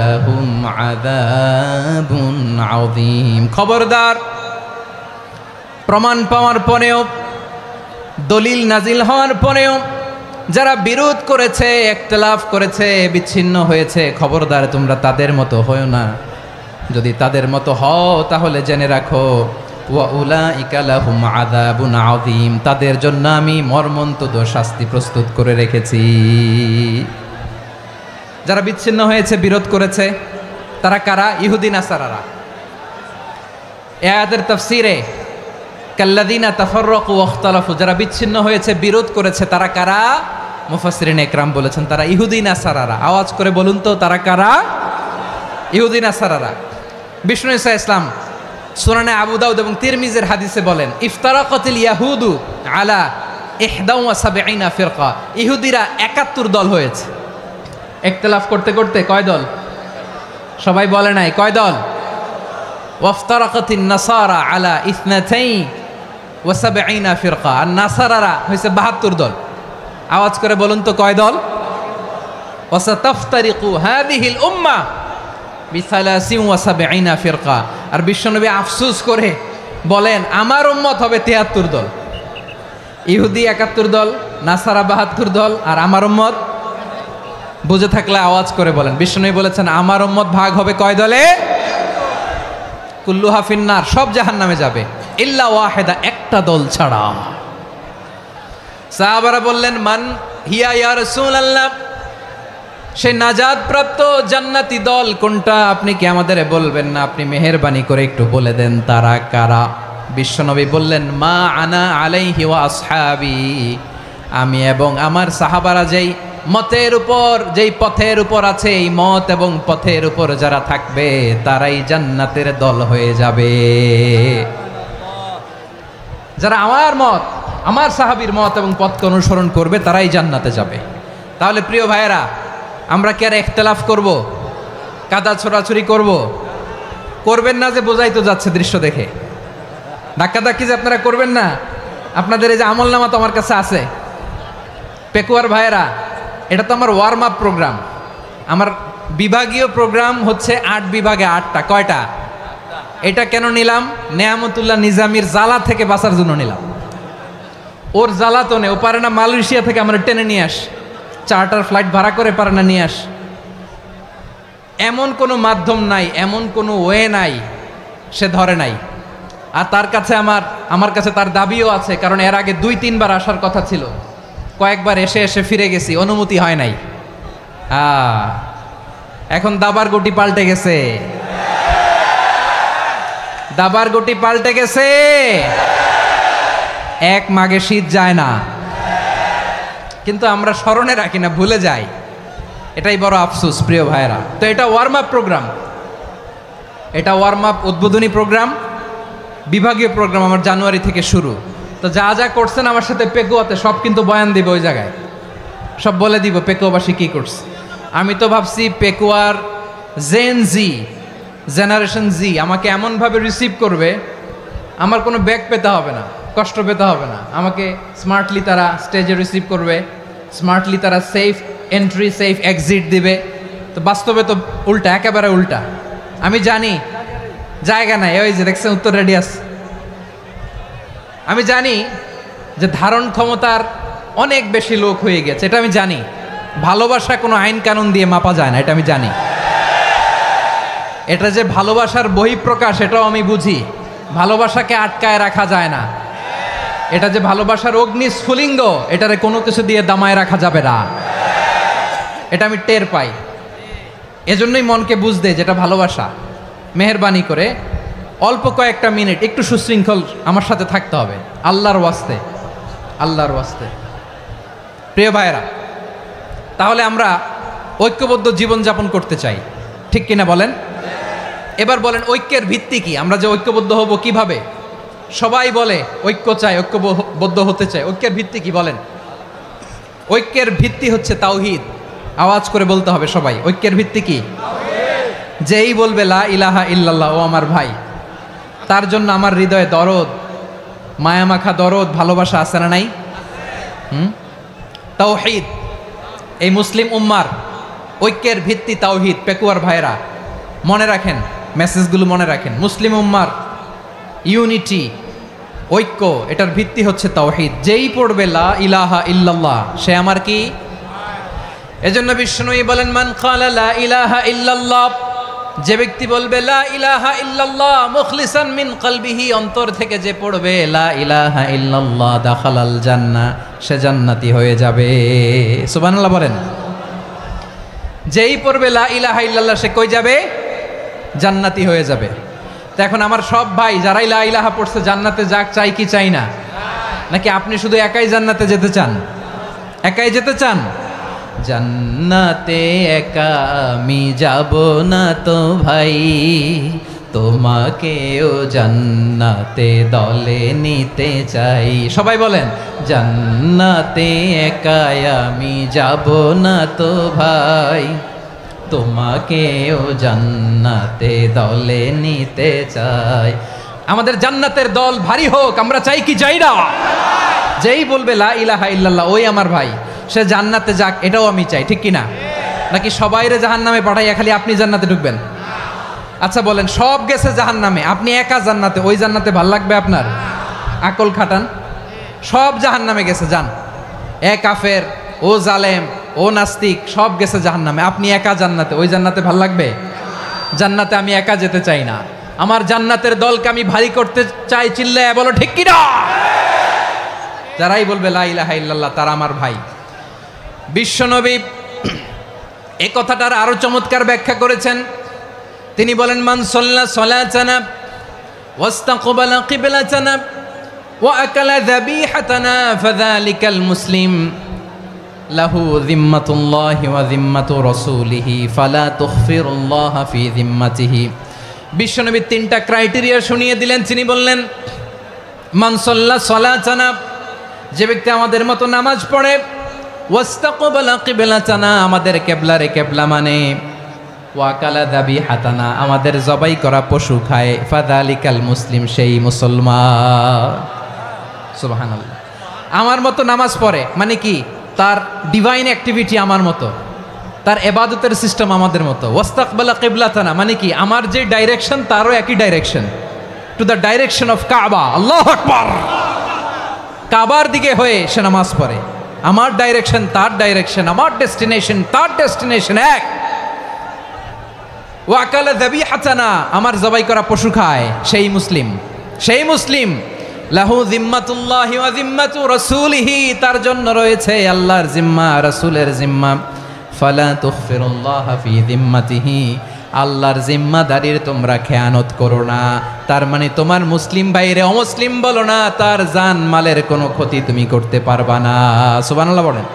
লাহুম আযাবুন আযীম। খবরদার, প্রমাণ পাওয়ার পরেও, দলিল নাজিল হওয়ার পরেও যারা বিরোধ করেছে, ইখতিলাফ করেছে, বিচ্ছিন্ন হয়েছে, খবরদার তোমরা তাদের মতো হও না। যদি তাদের মতো হও তাহলে জেনে রাখো, ওয়া উলাইকা লাহুম আযাবুন আযীম, তাদের জন্য আমি মর্মন্তুদ শাস্তি প্রস্তুত করে রেখেছি। যারা বিচ্ছিন্ন হয়েছে, বিরোধ করেছে, তারা কারা? ইহুদি নাসারারা। এই আয়াতের তাফসীরে কাল্লাযীনা তাফাররাকু ওয়াখতালাফু, যারা বিচ্ছিন্ন হয়েছে, বিরোধ করেছে, তারা কারা? মুফাসসিরিন ইকরাম বলেছেন তারা ইহুদি নাসারারা। আওয়াজ করে বলুন তো, তারা কারা? ইহুদি নাসারারা। বিষ্ণু ঈসা ইসলাম সুনানে আবু দাউদ এবং তিরমিজির হাদিসে বলেন, ইফতারাকাতিল ইয়াহুদু আলা 71 ফিরকা, ইহুদিরা 71 দল হয়েছে। ইখতিলাফ করতে করতে কয় দল? সবাই বলে নাই, কয় দল? ওয়াফতারাকাতিন নাসারা আলা 72 ফিরকা, আর নাসারারা হয়েছে 72 দল। আওয়াজ করে বলুন তো, কয় দল? ওয়াসাতাফতারিকু হাদিহিল উম্মাহ বি73 ফিরকা। আর বিশ্বনবী আফসোস করে বলেন, আমার উম্মত হবে 73 দল। ইহুদি 71 দল, নাসারা 72 দল, আর আমার উম্মত, বুঝে থাকলে আওয়াজ করে বলেন। বিশ্বনবী বলেছেন, আমার উম্মত ভাগ হবে কয় দলে? কুল্লুহা ফিন্নার, সব জাহান্নামে যাবে, ইল্লা ওয়াহিদা, একটা দল ছাড়া। সাহাবারা বললেন, মান হিয়া ইয়া রাসূলুল্লাহ, সেই নাজাত প্রাপ্ত জান্নাতি দল কোনটা? আপনি কি আমাদের বলবেন না? আপনি মেহেরবানি করে একটু বলে দেন তারা কারা। বিশ্বনবী বললেন, মা আনা আলাইহি ওয়া আসহাবি, আমি এবং আমার সাহাবারা যেই মতের উপর, যেই পথের উপর আছে, এই মত এবং পথের উপর যারা থাকবে তারাই জান্নাতের দল হয়ে যাবে। যারা আমার মত, আমার সাহাবীর মত এবং পথকে অনুসরণ করবে তারাই জান্নাতে যাবে। তাহলে প্রিয় ভাইয়েরা, আমরা কি আর ইখতিলাফ করব? কাদা ছোড়াছুরি করব? করবেন না যে বোঝাই তো যাচ্ছে দৃশ্য দেখে। ধাক্কাধাক্কি যে আপনারা করবেন না। আপনাদের এই যে আমলনামা তো আমার কাছে আছে। পেকুয়ার ভাইয়েরা, এটা তো আমার ওয়ার্ম আপ প্রোগ্রাম। আমার বিভাগীয় প্রোগ্রাম হচ্ছে 8 বিভাগে 8টা। কয়টা? এটা কেন নিলাম? নেয়ামতুল্লাহ নিজামীর জ্বালা থেকে বাঁচার জন্য নিলাম। ওর জ্বালাতনে ও পারে না মালয়েশিয়া থেকে আমরা টেনে নিয়ে আস, চার্টার ফ্লাইট ভাড়া করে পারে না নিয়ে আস। এমন কোনো মাধ্যম নাই, এমন কোনো ওয়ে নাই সে ধরে নাই। আর তার কাছে আমার কাছে তার দাবিও আছে, কারণ এর আগে 2-3 বার আসার কথা ছিল। কয়েকবার এসে এসে ফিরে গেছি, অনুমতি হয় নাই। এখন দাবার গুটি পাল্টে গেছে, দাবার গুটি পাল্টে গেছে। এক মাঘে শীত যায় না, কিন্তু আমরা স্মরণে রাখি না, ভুলে যাই। এটাই বড় আফসোস প্রিয় ভাইরা। তো এটা ওয়ার্ম আপ প্রোগ্রাম, এটা ওয়ার্ম আপ উদ্বোধনী প্রোগ্রাম, বিভাগীয় প্রোগ্রাম আমার জানুয়ারি থেকে শুরু। তো যা যা করছেন আমার সাথে পেকুয়াতে সব কিন্তু বয়ান দিব, ওই জায়গায় সব বলে দিব পেকুয়াবাসী কি করছে। আমি তো ভাবছি পেকুয়ার জেনারেশন জি আমাকে এমনভাবে রিসিভ করবে, আমার কোনো ব্যাক পেতে হবে না, কষ্ট পেতে হবে না। আমাকে স্মার্টলি তারা স্টেজে রিসিভ করবে, স্মার্টলি তারা সেফ এন্ট্রি সেফ এক্সিট দিবে। তো বাস্তবে তো উল্টা, একেবারে উল্টা। আমি জানি জায়গা নাই, ওই যে দেখছেন উত্তর রেডিয়াস। আমি জানি যে ধারণ ক্ষমতার অনেক বেশি লোক হয়ে গেছে, এটা আমি জানি। ভালোবাসা কোনো আইন কানুন দিয়ে মাপা যায় না, এটা আমি জানি। এটা যে ভালোবাসার বহিঃপ্রকাশ, এটাও আমি বুঝি। ভালোবাসাকে আটকায় রাখা যায় না। এটা যে ভালোবাসার অগ্নি স্ফুলিঙ্গ, এটারে কোনো কিছু দিয়ে দামায় রাখা যাবে না। এটা আমি টের পাই, এজন্যই মনকে বুঝতে যেটা ভালোবাসা। মেহেরবানি করে অল্প কয়েকটা মিনিট একটু সুশৃঙ্খল আমার সাথে থাকতে হবে, আল্লাহর ওয়াস্তে, আল্লাহর ওয়াস্তে। প্রিয় ভাইয়েরা, তাহলে আমরা ঐক্যবদ্ধ জীবনযাপন করতে চাই, ঠিক কিনা বলেন? এবার বলেন ঐক্যের ভিত্তি কি? আমরা যে ঐক্যবদ্ধ হব কিভাবে? সবাই বলে ঐক্য চাই, ঐক্যবদ্ধ হতে চাই। ঐক্যের ভিত্তি কি বলেন? ঐক্যের ভিত্তি হচ্ছে তাওহীদ। আওয়াজ করে বলতে হবে সবাই, ঐক্যের ভিত্তি কি? যেই বলবে লা ইলাহা ইল্লাল্লাহ, ও আমার ভাই, তার জন্য আমার হৃদয়ে দরদ, মায়ামাখা দরদ, ভালোবাসা আছে না নাই? তাওহীদ, এই মুসলিম উম্মার ঐক্যের ভিত্তি তাওহীদ। পেকুয়ার ভাইরা মনে রাখেন, মেসেজগুলো মনে রাখেন। মুসলিম উম্মার ইউনিটি, ঐক্য, এটার ভিত্তি হচ্ছে তাওহীদ। যেই পড়বে লা ইলাহা ইল্লাল্লাহ, সে আমার কি? এজন্য বিষ্ণুই বলেন, মান ক্বালা লা ইলাহা ইল্লাল্লাহ, যে ব্যক্তি বলবে লা ইলাহা ইল্লাল্লাহ মুখলিসান মিন কলবিহি, অন্তর থেকে যে পড়বে লা ইলাহা ইল্লাল্লাহ, দাখালাল জান্নাহ, সে জান্নাতি হয়ে যাবে। সুবহানাল্লাহ বলেন। যেই পড়বে লা ইলাহা ইল্লাল্লাহ, সে কই যাবে? জান্নাতি হয়ে যাবে। তো এখন আমার সব ভাই যারাই লা ইলাহা পড়ছে জান্নাতে যাক, চাই কি চাই না? নাকি আপনি শুধু একাই জান্নাতে যেতে চান? একাই যেতে চান? জান্নাতে একা আমি যাব না তো ভাই, তোমাকেও জান্নাতে দলে নিতে চাই। সবাই বলেন, জান্নাতে একা আমি যাব না তো ভাই, তোমাকেও জান্নাতে দলে নিতে চাই। আমাদের জান্নাতের দল ভারী হোক, আমরা চাই কি চাই না? যেই বলবে লা ইলাহা ইল্লাল্লাহ, ওই আমার ভাই, সে জান্নাতে যাক, এটাও আমি চাই, ঠিক কিনা? নাকি সবাইরে জাহান্নামে পাঠাইয়া খালি আপনি জান্নাতে ঢুকবেন? আচ্ছা বলেন, সব গেছে জাহান্নামে, আপনি একা জান্নাতে, ওই জান্নাতে ভাল লাগবে আপনার? আকল খাটান। সব জাহান্নামে গেছে, যান। এ কাফের, ও জালেম, ও নাস্তিক, সব গেছে জাহান্নামে, আপনি একা জান্নাতে, ওই জান্নাতে ভাল লাগবে? জান্নাতে আমি একা যেতে চাই না, আমার জান্নাতের দলকে আমি ভারী করতে চাই। চিল্লায় বলো ঠিক কিনা? যারাই বলবে লা ইলাহা ইল্লাল্লাহ, তারা আমার ভাই। বিশ্বনবী এই কথাটার আরো চমৎকার ব্যাখ্যা করেছেন। তিনি বলেন, মান সাল্লা সালাতানা ওয়াস্তাকবালা কিবলাতানা ওয়া আকালা যাবিহাতানা ফাযালিকাল মুসলিম লাহু যিম্মাতুল্লাহি ওয়া যিম্মাতু রাসূলিহি ফালা তুখফিরুল্লাহা ফি যিম্মাতিহি। বিশ্বনবী তিনটা ক্রাইটেরিয়া শুনিয়ে দিলেন। তিনি বললেন, মান সাল্লা সালাতানা, যে ব্যক্তি আমাদের মতো নামাজ পড়ে, ওয়াস্তাকবালা কিবলাতানা, আমাদের কিবলারে কিবলা মানে, ওয়াকালা যাবিহাতানা, আমাদের জবাই করা পশু খায়, ফাযালিকাল মুসলিম, সেই মুসলমান। সুবহানাল্লাহ। আমার মতো নামাজ পড়ে মানে কি? তার ডিভাইন অ্যাক্টিভিটি আমার মতো, তার ইবাদতের সিস্টেম আমাদের মতো। ওয়াস্তাকবালা কিবলাতানা মানে কি? আমার যে ডাইরেকশন তারও একই direction, to the direction of কাবা। আল্লাহু আকবার। কাবার দিকে হয়ে সে নামাজ পড়ে। আমার ডাইরেকশন তার ডাইরেকশন, আমার ডেস্টিনেশন তার ডেস্টিনেশন এক। ওয়াকালা যাবিহাতানা, আমার জবাই করা পশু খায়, সেই মুসলিম, সেই মুসলিম। লাহু যিম্মাতুল্লাহি ওয়া যিম্মাতু রাসূলিহি, তার জন্য রয়েছে আল্লাহর জিম্মা, রাসূলের জিম্মা। ফালা তুখফিরুল্লাহা ফি যিম্মাতিহি, আল্লাহর জিম্মাদারির তোমরা খেয়ানত করো না। তার মানে তোমার মুসলিম ভাইরে অমুসলিম বলো না, তার জান মালের কোনো ক্ষতি তুমি করতে পারবা না। সুবহানাল্লাহ বলেন।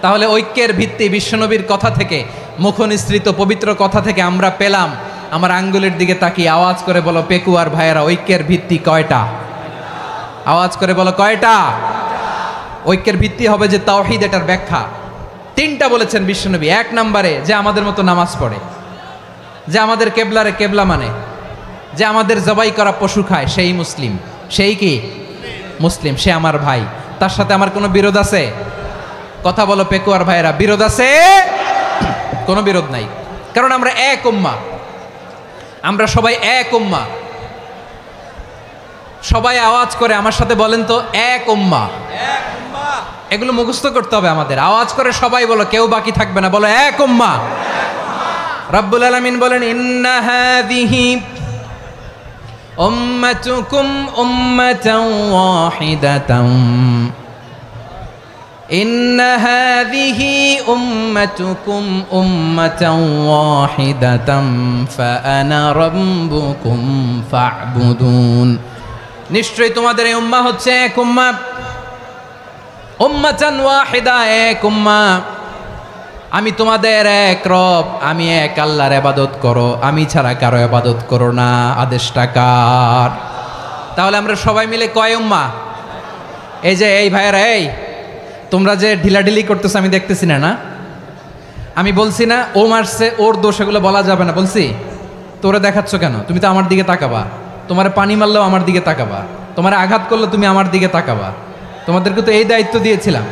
তাহলে ঐক্যের ভিত্তি বিশ্বনবীর কথা থেকে, মুখনিসৃত পবিত্র কথা থেকে আমরা পেলাম। আমার আঙ্গুলের দিকে তাকিয়ে আওয়াজ করে বলো পেকুয়ার ভাইয়েরা, ঐক্যের ভিত্তি কয়টা? আওয়াজ করে বলো কয়টা? ঐক্যের ভিত্তি হবে যে তাওহীদ, এটার ব্যাখ্যা তিনটা বলেছেন বিশ্বনবী। এক নম্বরে, যে আমাদের মতো নামাজ পড়ে, যে আমাদের কেবলারে কেবলা মানে, যে আমাদের জবাই করা পশু খায়, সেই মুসলিম। সেই কি? মুসলিম, সে আমার ভাই। তার সাথে আমার কোনো বিরোধ আছে? কথা বলো পেকুয়ার ভাইয়েরা, বিরোধ আছে? কোনো বিরোধ নাই, কারণ আমরা এক উম্মাহ, আমরা সবাই এক উম্মাহ। সবাই আওয়াজ করে আমার সাথে বলেন তো, এক উম্মাহ। এগুলো মুখস্থ করতে হবে আমাদের। আওয়াজ করে সবাই বলো, কেউ বাকি থাকবে না, বলো এক উম্মাহ। রব্বুল আলামিন বলেন, ইন্না হাযিহি উম্মাতুকুম উম্মাতান ওয়াহিদাতাম ইন্না হাযিহি উম্মাতুকুম উম্মাতান ওয়াহিদাতাম ফাআনা রাব্বুকুম ফা'বুদুন। নিশ্চয়ই তোমাদের এই উম্মাহ হচ্ছে এক উম্মাহ, উম্মাতান ওয়াহিদা, এক উম্মাহ। আমি তোমাদের এক রব, আমি এক আল্লাহর ইবাদত করো, আমি ছাড়া কারো ইবাদত করো না। আদেশটা কার? তাহলে আমরা সবাই মিলে কয় উম্মাহ? এই যে এই ভাইয়েরা, এই তোমরা যে ঢিলাঢিলি করতেছো আমি দেখতেছি না, না আমি বলছি না ও মারছে ওর দোষ, এগুলো বলা যাবে না। বলছি তোরে দেখাচ্ছ কেন? তুমি তো আমার দিকে তাকাবা। তোমারে পানি মারলেও আমার দিকে তাকাবা, তোমারে আঘাত করলে তুমি আমার দিকে তাকাবা। তোমাদেরকে তো এই দায়িত্ব দিয়েছিলাম।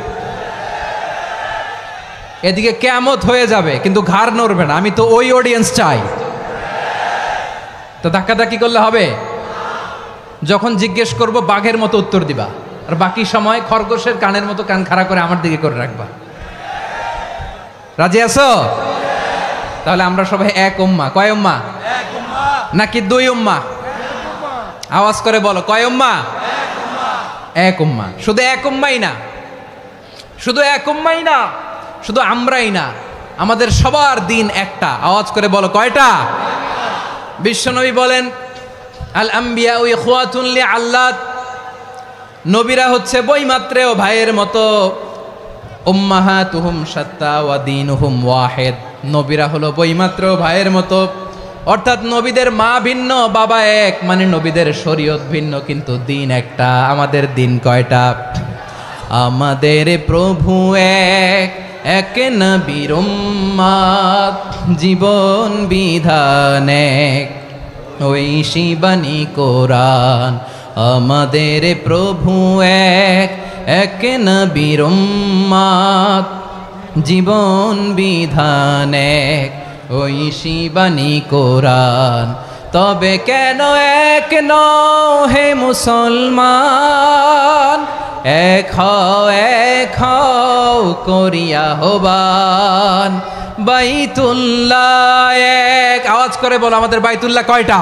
এদিকে কিয়ামত হয়ে যাবে কিন্তু ঘাড় নড়বে না, আমি তো ওই অডিয়েন্স চাই। তো ধাক্কাধাক্কি করলে হবে? যখন জিজ্ঞেস করব বাঘের মতো উত্তর দিবা, আর বাকি সময় খরগোশের কানের মতো কান খাড়া করে আমার দিকে করে রাখবা। রাজি আছো? তাহলে আমরা সবাই এক উম্মাহ। কয় উম্মাহ? নাকি দুই উম্মাহ? আওয়াজ করে বলো, কয় উম্মাহ? এক উম্মাহ। শুধু এক উম্মাই না, শুধু এক উম্মাই না, শুধু আমরাই না, আমাদের সবার দিন একটা। আওয়াজ করে বলো, কয়টা? বিশ্বনবী বলেন, আল আম্বিয়া ইখওয়াতুন লিআল্লাত, নবীরা হচ্ছে বইমাত্রেও ভাইয়ের মতো। উম্মাহাতুহুম শাত্তা ওয়া দীনুহুম ওয়াহিদ, নবীরা হলো বইমাত্রেও ভাইয়ের মতো। অর্থাৎ নবীদের মা ভিন্ন, বাবা এক, মানে নবীদের শরীয়ত ভিন্ন কিন্তু দিন একটা। আমাদের দিন কয়টা? আমাদের প্রভু এক, এক নবীর উম্মাত, জীবন বিধান এক, ঐশী বাণী কোরআন। আমাদের প্রভু এক, এক নবীর উম্মাত, জীবন বিধান এক, ঐশী বাণী কোরআন। তবে কেন এক নও হে মুসলমান? এক হও করিয়া আহ্বান। বাইতুল্লাহ এক, আওয়াজ করে বলো আমাদের বাইতুল্লাহ কয়টা?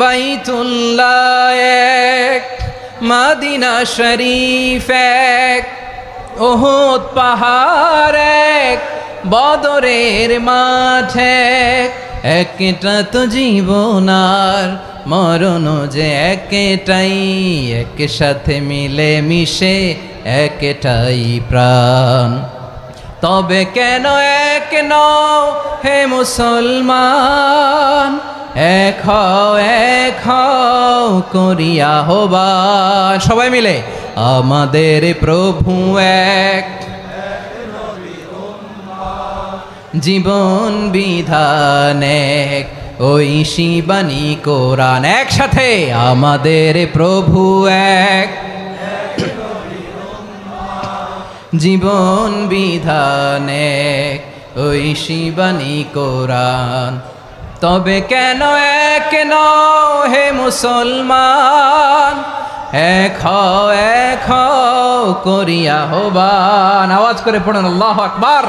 বাইতুল্লাহ এক, মদিনা শরীফ এক, উহুদ পাহাড় এক, বদরের মাঠ এক। একটা তো জীবন আর মরণ যে একটাই, একসাথে মিলে মিশে একটাই প্রাণ। তবে কেন এক নও হে মুসলমান? এক হও করিয়া আহ্বান। সবাই মিলে, আমাদের প্রভু এক, জীবন বিধান এক, ঐশী বাণী কোরআন। একসাথে, আমাদের প্রভু এক, জীবন বিধান এক, ঐশী বাণী কোরআন। তবে কেন এক নও হে মুসলমান? এক হও করিয়া আহ্বান। আওয়াজ করে পড়ুন আল্লাহু আকবার।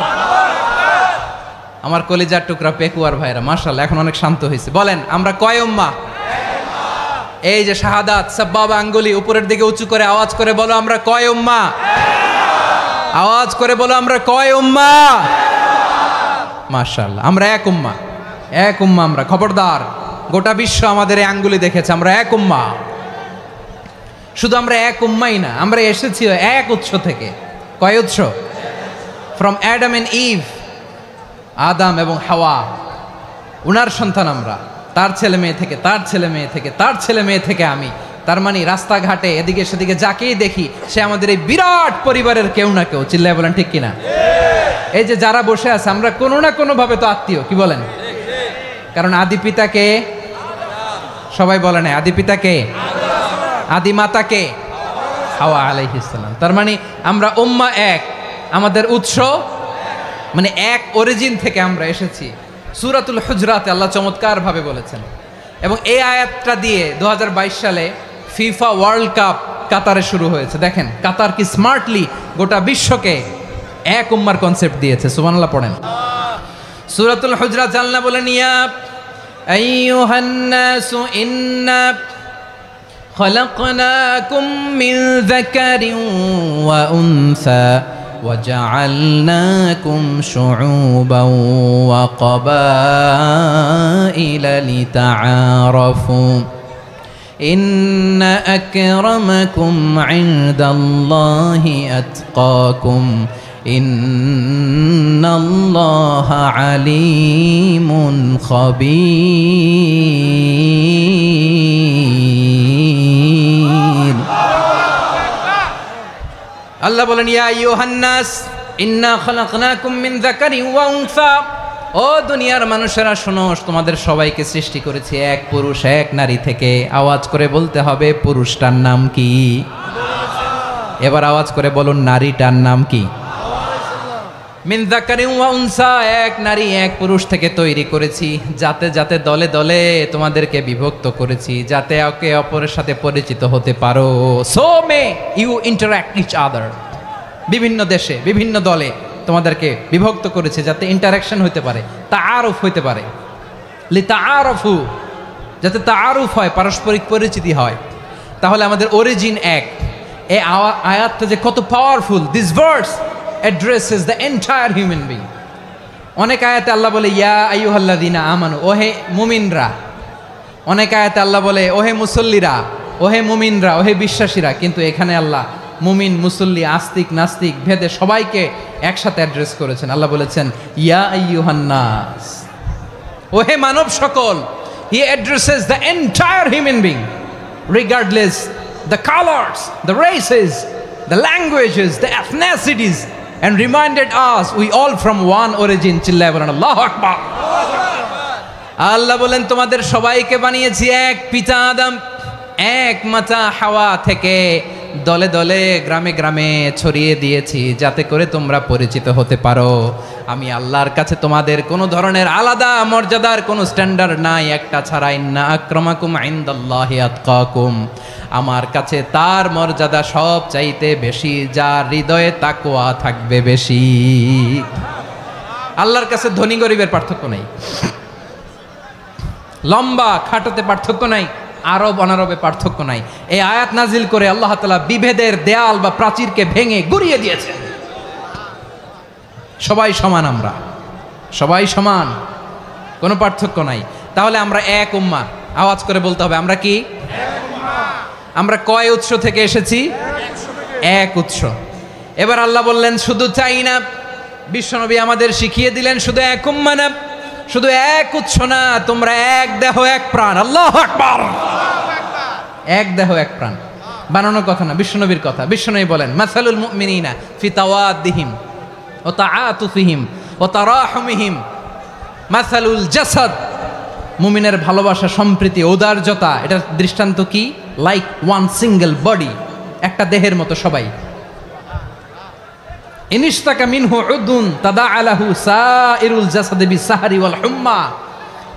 আমার কলিজার টুকরা পেকুয়ার ভাইরা মাশাআল্লাহ এখন অনেক শান্ত হয়েছে। বলেন আমরা কয় উম্মাহ? এই যে শাহাদাত সাব্বাবা আঙ্গুলি উপরের দিকে উঁচু করে আওয়াজ করে বলো আমরা কয় উম্মাহ? আওয়াজ করে বলো আমরা কয় উম্মাহ? মাশাআল্লাহ আমরা এক উম্মাহ, এক উম্মাহ আমরা। খবরদার, গোটা বিশ্ব আমাদের এই আঙ্গুলি দেখেছে, আমরা এক উম্মাহ। শুধু আমরা এক উম্মাই না, আমরা এসেছি এক উৎস থেকে। কয় উৎস? ফ্রম অ্যাডাম এন্ড ইভ, আদাম এবং হাওয়া, উনার সন্তান আমরা। তার ছেলে মেয়ে থেকে, তার ছেলে মেয়ে থেকে, তার ছেলে মেয়ে থেকে আমি। তার মানে রাস্তাঘাটে এদিকে সেদিকে যাকেই দেখি সে আমাদের এই বিরাট পরিবারের কেউ না কেউ। চিল্লায় বলেন ঠিক কিনা? এই যে যারা বসে আছে আমরা কোনো না কোনো ভাবে তো আত্মীয়, কি বলেন? কারণ আদি পিতাকে সবাই বলে না, আদি পিতাকে, আদি মাতাকে হাওয়া আলাইহিস সালাম। তার মানে আমরা উম্মাহ এক, আমাদের উৎস মানে এক অরিজিন থেকে আমরা এসেছি। সূরাতুল হুজরাতে আল্লাহ চমৎকার ভাবে বলেছেন। এবং এই আয়াতটা দিয়ে 2022 সালে ফিফা ওয়ার্ল্ড কাপ কাতারে শুরু হয়েছে। দেখেন কাতার কি স্মার্টলি গোটা বিশ্বকে এক উম্মার কনসেপ্ট দিয়েছে। সুবহানাল্লাহ পড়েন। সূরাতুল হুজরাত আল্লাহ বলেন, ইয়া আইয়ুহান নাসু ইন্না খলাকনাকুম মিন যাকারিন ওয়া উনসা وجعلناكم شعوبا وقبائل لتعارفوا إن أكرمكم عند الله أتقاكم إن الله عليم خبير আল্লাহ বলেন ইয়া আইয়ুহান নাস ইন্না খলাকনাকুম মিন যাকারিন ওয়া উনসা, ও দুনিয়ার মানুষেরা শোনো, তোমাদের সবাইকে সৃষ্টি করেছি এক পুরুষ এক নারী থেকে। আওয়াজ করে বলতে হবে পুরুষটার নাম কি? এবার আওয়াজ করে বলুন নারীটার নাম কি? মিন যাকারিন ওয়া উনসা, এক নারী এক পুরুষ থেকে তৈরি করেছি, যাতে যাতে দলে দলে তোমাদেরকে বিভক্ত করেছি, যাতে একে অপরের সাথে পরিচিত হতে পারো। So may you interact each other, বিভিন্ন দেশে বিভিন্ন দলে তোমাদেরকে বিভক্ত করেছে যাতে ইন্টারাকশন হতে পারে, তাআরুফ হতে পারে। লিতাআরফু, যাতে তাআরুফ হয়, পারস্পরিক পরিচিতি হয়। তাহলে আমাদের অরিজিন এক। এই আয়াতটা যে কত powerful! This verse addresses the entire human being. অনেক আয়াতে আল্লাহ বলে ইয়া আইয়ুহাল্লাযীনা আমানু, ওহে মুমিনরা। অনেক আয়াতে আল্লাহ বলে ওহে মুসল্লিরা, ওহে মুমিনরা, ওহে বিশ্বাসীরা। কিন্তু এখানে আল্লাহ মুমিন মুসল্লি আস্তিক নাস্তিক ভেদে সবাইকে একসাথে অ্যাড্রেস করেছেন। আল্লাহ বলেছেন ইয়া আইয়ুহান নাস, ওহে মানব সকল। He addresses the entire human being regardless the colors, the races, the languages, the ethnicities, and reminded us we all from one origin. Chillai bolen Allahu Akbar. আল্লাহ বলেন তোমাদের সবাইকে বানিয়েছি এক পিতা আদম, এক মাতা হাওয়া থেকে, দলে দলে গ্রামে গ্রামে ছড়িয়ে দিয়েছি যাতে করে তোমরা পরিচিত হতে পারো। আমি আল্লাহর কাছে তোমাদের কোনো ধরনের আলাদা মর্যাদার কোনো স্ট্যান্ডার্ড নাই, একটা ছাড়া। ইন্না আক্রামাকুম ইনদাল্লাহি আতকাকুম, আমার কাছে তার মর্যাদা সব চাইতে বেশি যার হৃদয়ে তাকওয়া থাকবে বেশি। আল্লাহর কাছে ধনী গরিবের পার্থক্য নাই, লম্বা খাটোতে পার্থক্য নাই, আরব অনারবে পার্থক্য নাই। এই আয়াত নাজিল করে আল্লাহ তাআলা বিভেদের দেয়াল বা প্রাচীরকে ভেঙে গুড়িয়ে দিয়েছেন। সবাই সমান, আমরা সবাই সমান, কোনো পার্থক্য নাই। তাহলে আমরা এক উম্মাহ। আওয়াজ করে বলতে হবে আমরা কি? আমরা কয় উৎস থেকে এসেছি? এক উৎস। এবার আল্লাহ বললেন শুধু চাই না, বিশ্বনবী আমাদের শিখিয়ে দিলেন শুধু এক উম্মাহ না, শুধু এক উৎস না, তোমরা এক দেহ এক প্রাণ। আল্লাহু আকবার। এক দেহ এক প্রাণ বানানোর কথা না, বিশ্বনবীর কথা। বিশ্বনবী বলেন মাসালুল মুমিনিনা ফি তাওয়াদ্দিহিম ওয়া তাআতুফিহিম ওয়া তারাহুমিহিম মাসালুল জাসাদ, মুমিনের ভালোবাসা, সম্প্রীতি, ঔদার্যতা, এটার দৃষ্টান্ত কি? লাইক ওয়ান সিঙ্গেল বডি, একটা দেহের মতো সবাই। ইনিশতাকা মিনহু উদুন তাদাআ লাহু সাইরুল জাসাদি বিসাহরি ওয়াল হুম্মা,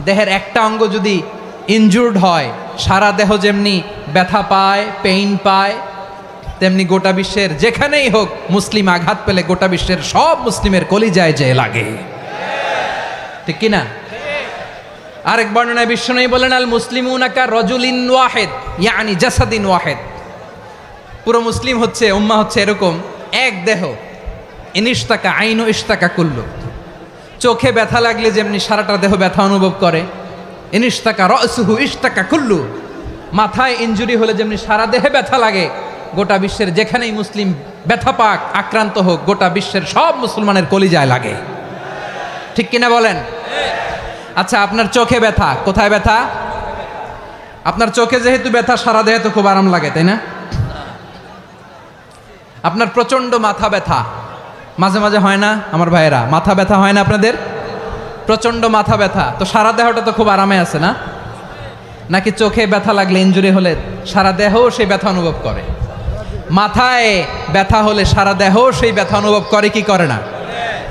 দেহের একটা অঙ্গ যদি ইনজুর্ড হয় সারা দেহ যেমনি ব্যথা পায়, পেইন পায়, তেমনি গোটা বিশ্বের যেখানেই হোক মুসলিম আঘাত পেলে গোটা বিশ্বের সব মুসলিমের কলিজায় যে লাগে, ঠিক কিনা? আরেক বর্ণনায় বিশ্বনবী বলেন আল মুসলিমুনা কা রাজুলিন ওয়াহিদ ইয়ানি জাসাদিন ওয়াহিদ, পুরো মুসলিম হচ্ছে, উম্মাহ হচ্ছে এরকম এক দেহ। ইনিশতাকা আইনু ইশতাকা কুল্লু, চোখে ব্যথা লাগলে যেমনি সারাটা দেহ ব্যথা অনুভব করে, ইনিশতাকা রাসুহু ইশতাকা কুল্লু, মাথায় ইনজুরি হলে যেমনি সারা দেহে ব্যথা লাগে, গোটা বিশ্বের যেখানেই মুসলিম ব্যথা পাক, আক্রান্ত হোক, গোটা বিশ্বের সব মুসলমানের কলিজায় লাগে, ঠিক কিনা বলেন? আচ্ছা, আপনার চোখে ব্যথা, কোথায় ব্যথা? আপনার চোখে যেহেতু ব্যথা, সারা দেহে তো খুব আরাম লাগে, তাই না? আপনার প্রচন্ড মাথা ব্যথা মাঝে মাঝে হয় না আমার ভাইয়েরা? মাথা ব্যথা হয় না আপনাদের? প্রচন্ড মাথা ব্যথা, তো সারা দেহটা তো খুব আরামে আছে না? নাকি চোখে ব্যথা লাগলে, ইনজুরি হলে সারা দেহ সেই ব্যথা অনুভব করে? মাথায় ব্যথা হলে সারা দেহ সেই ব্যথা অনুভব করে কি করে না?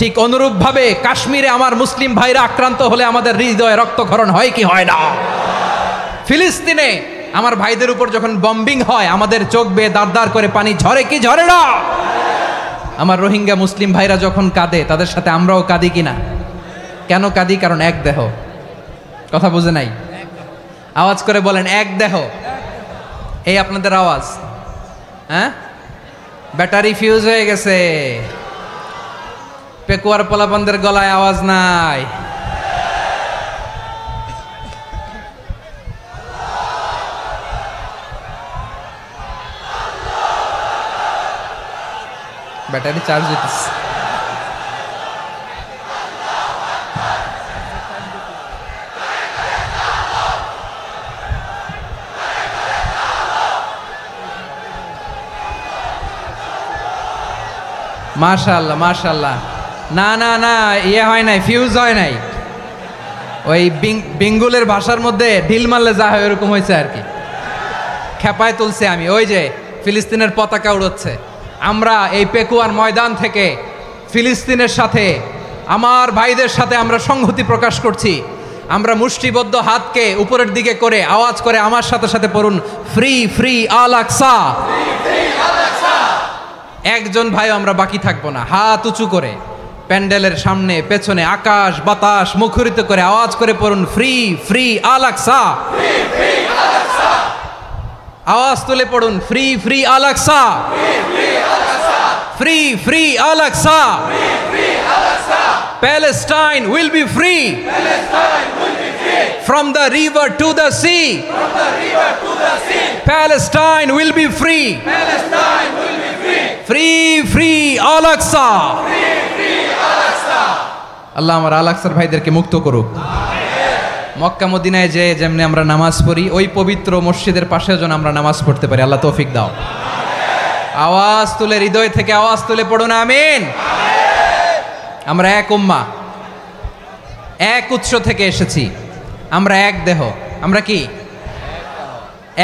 ঠিক অনুরূপভাবে কাশ্মীরে আমার মুসলিম ভাইরা আক্রান্ত হলে আমাদের হৃদয়ে রক্তক্ষরণ হয় কি হয় না? ফিলিস্তিনে আমার ভাইদের উপর যখন বম্বিং হয় আমাদের চোখ বেয়ে দাঁড় দাঁড় করে পানি ঝরে কি ঝরে না? আমার রোহিঙ্গা মুসলিম ভাইরা যখন কাঁদে তাদের সাথে আমরাও কাঁদি কিনা? কেন কাঁদি? কারণ এক দেহ, কথা বুঝে নাই? আওয়াজ করে বলেন এক দেহ। এই আপনাদের আওয়াজ, হ্যাঁ? ব্যাটারি ফিউজ হয়ে গেছে, পেকুয়ার পোলাপানদের গলায় আওয়াজ নাই। ব্যাটারি চার্জ হইতেছে। মাশাআল্লাহ মাশাআল্লাহ। না না না, ইয়ে হয় নাই, ফিউজ হয় নাই। ওই বেঙ্গলের ভাষার মধ্যে ঢিল মারলে যা হয় এরকম হয়েছে আর কি। খেপায় তুলছে আমি। ওই যে ফিলিস্তিনের পতাকা উড়োচ্ছে। আমরা এই পেকুয়ার ময়দান থেকে ফিলিস্তিনের সাথে, আমার ভাইদের সাথে আমরা সংহতি প্রকাশ করছি। আমরা মুষ্টিবদ্ধ হাতকে উপরের দিকে করে আওয়াজ করে আমার সাথে সাথে পড়ুন, ফ্রি ফ্রি আল আকসা। একজন ভাই আমরা বাকি থাকবো না। হাত উঁচু করে প্যান্ডেলের সামনে পেছনে আকাশ বাতাস মুখরিত করে আওয়াজ করে পড়ুন, ফ্রি ফ্রি আল আকসা। আওয়াজ তুলে পড়ুন, free free Al Aqsa, free free Al Aqsa. Palestine will be free from the river to the sea. Palestine will be free. Free free Al Aqsa. আল্লাহ আমার আল আকসার ভাইদেরকে মুক্ত করুক। মক্কা মদিনায় যে যেমনি আমরা নামাজ পড়ি, ওই পবিত্র মসজিদের পাশে যেন আমরা নামাজ পড়তে পারি। আল্লাহ তৌফিক দাও। আওয়াজ তুলে, হৃদয় থেকে আওয়াজ তুলে পড়ুন আমিন। আমরা এক উম্মা, এক উৎস থেকে এসেছি। আমরা এক দেহ। আমরা কি?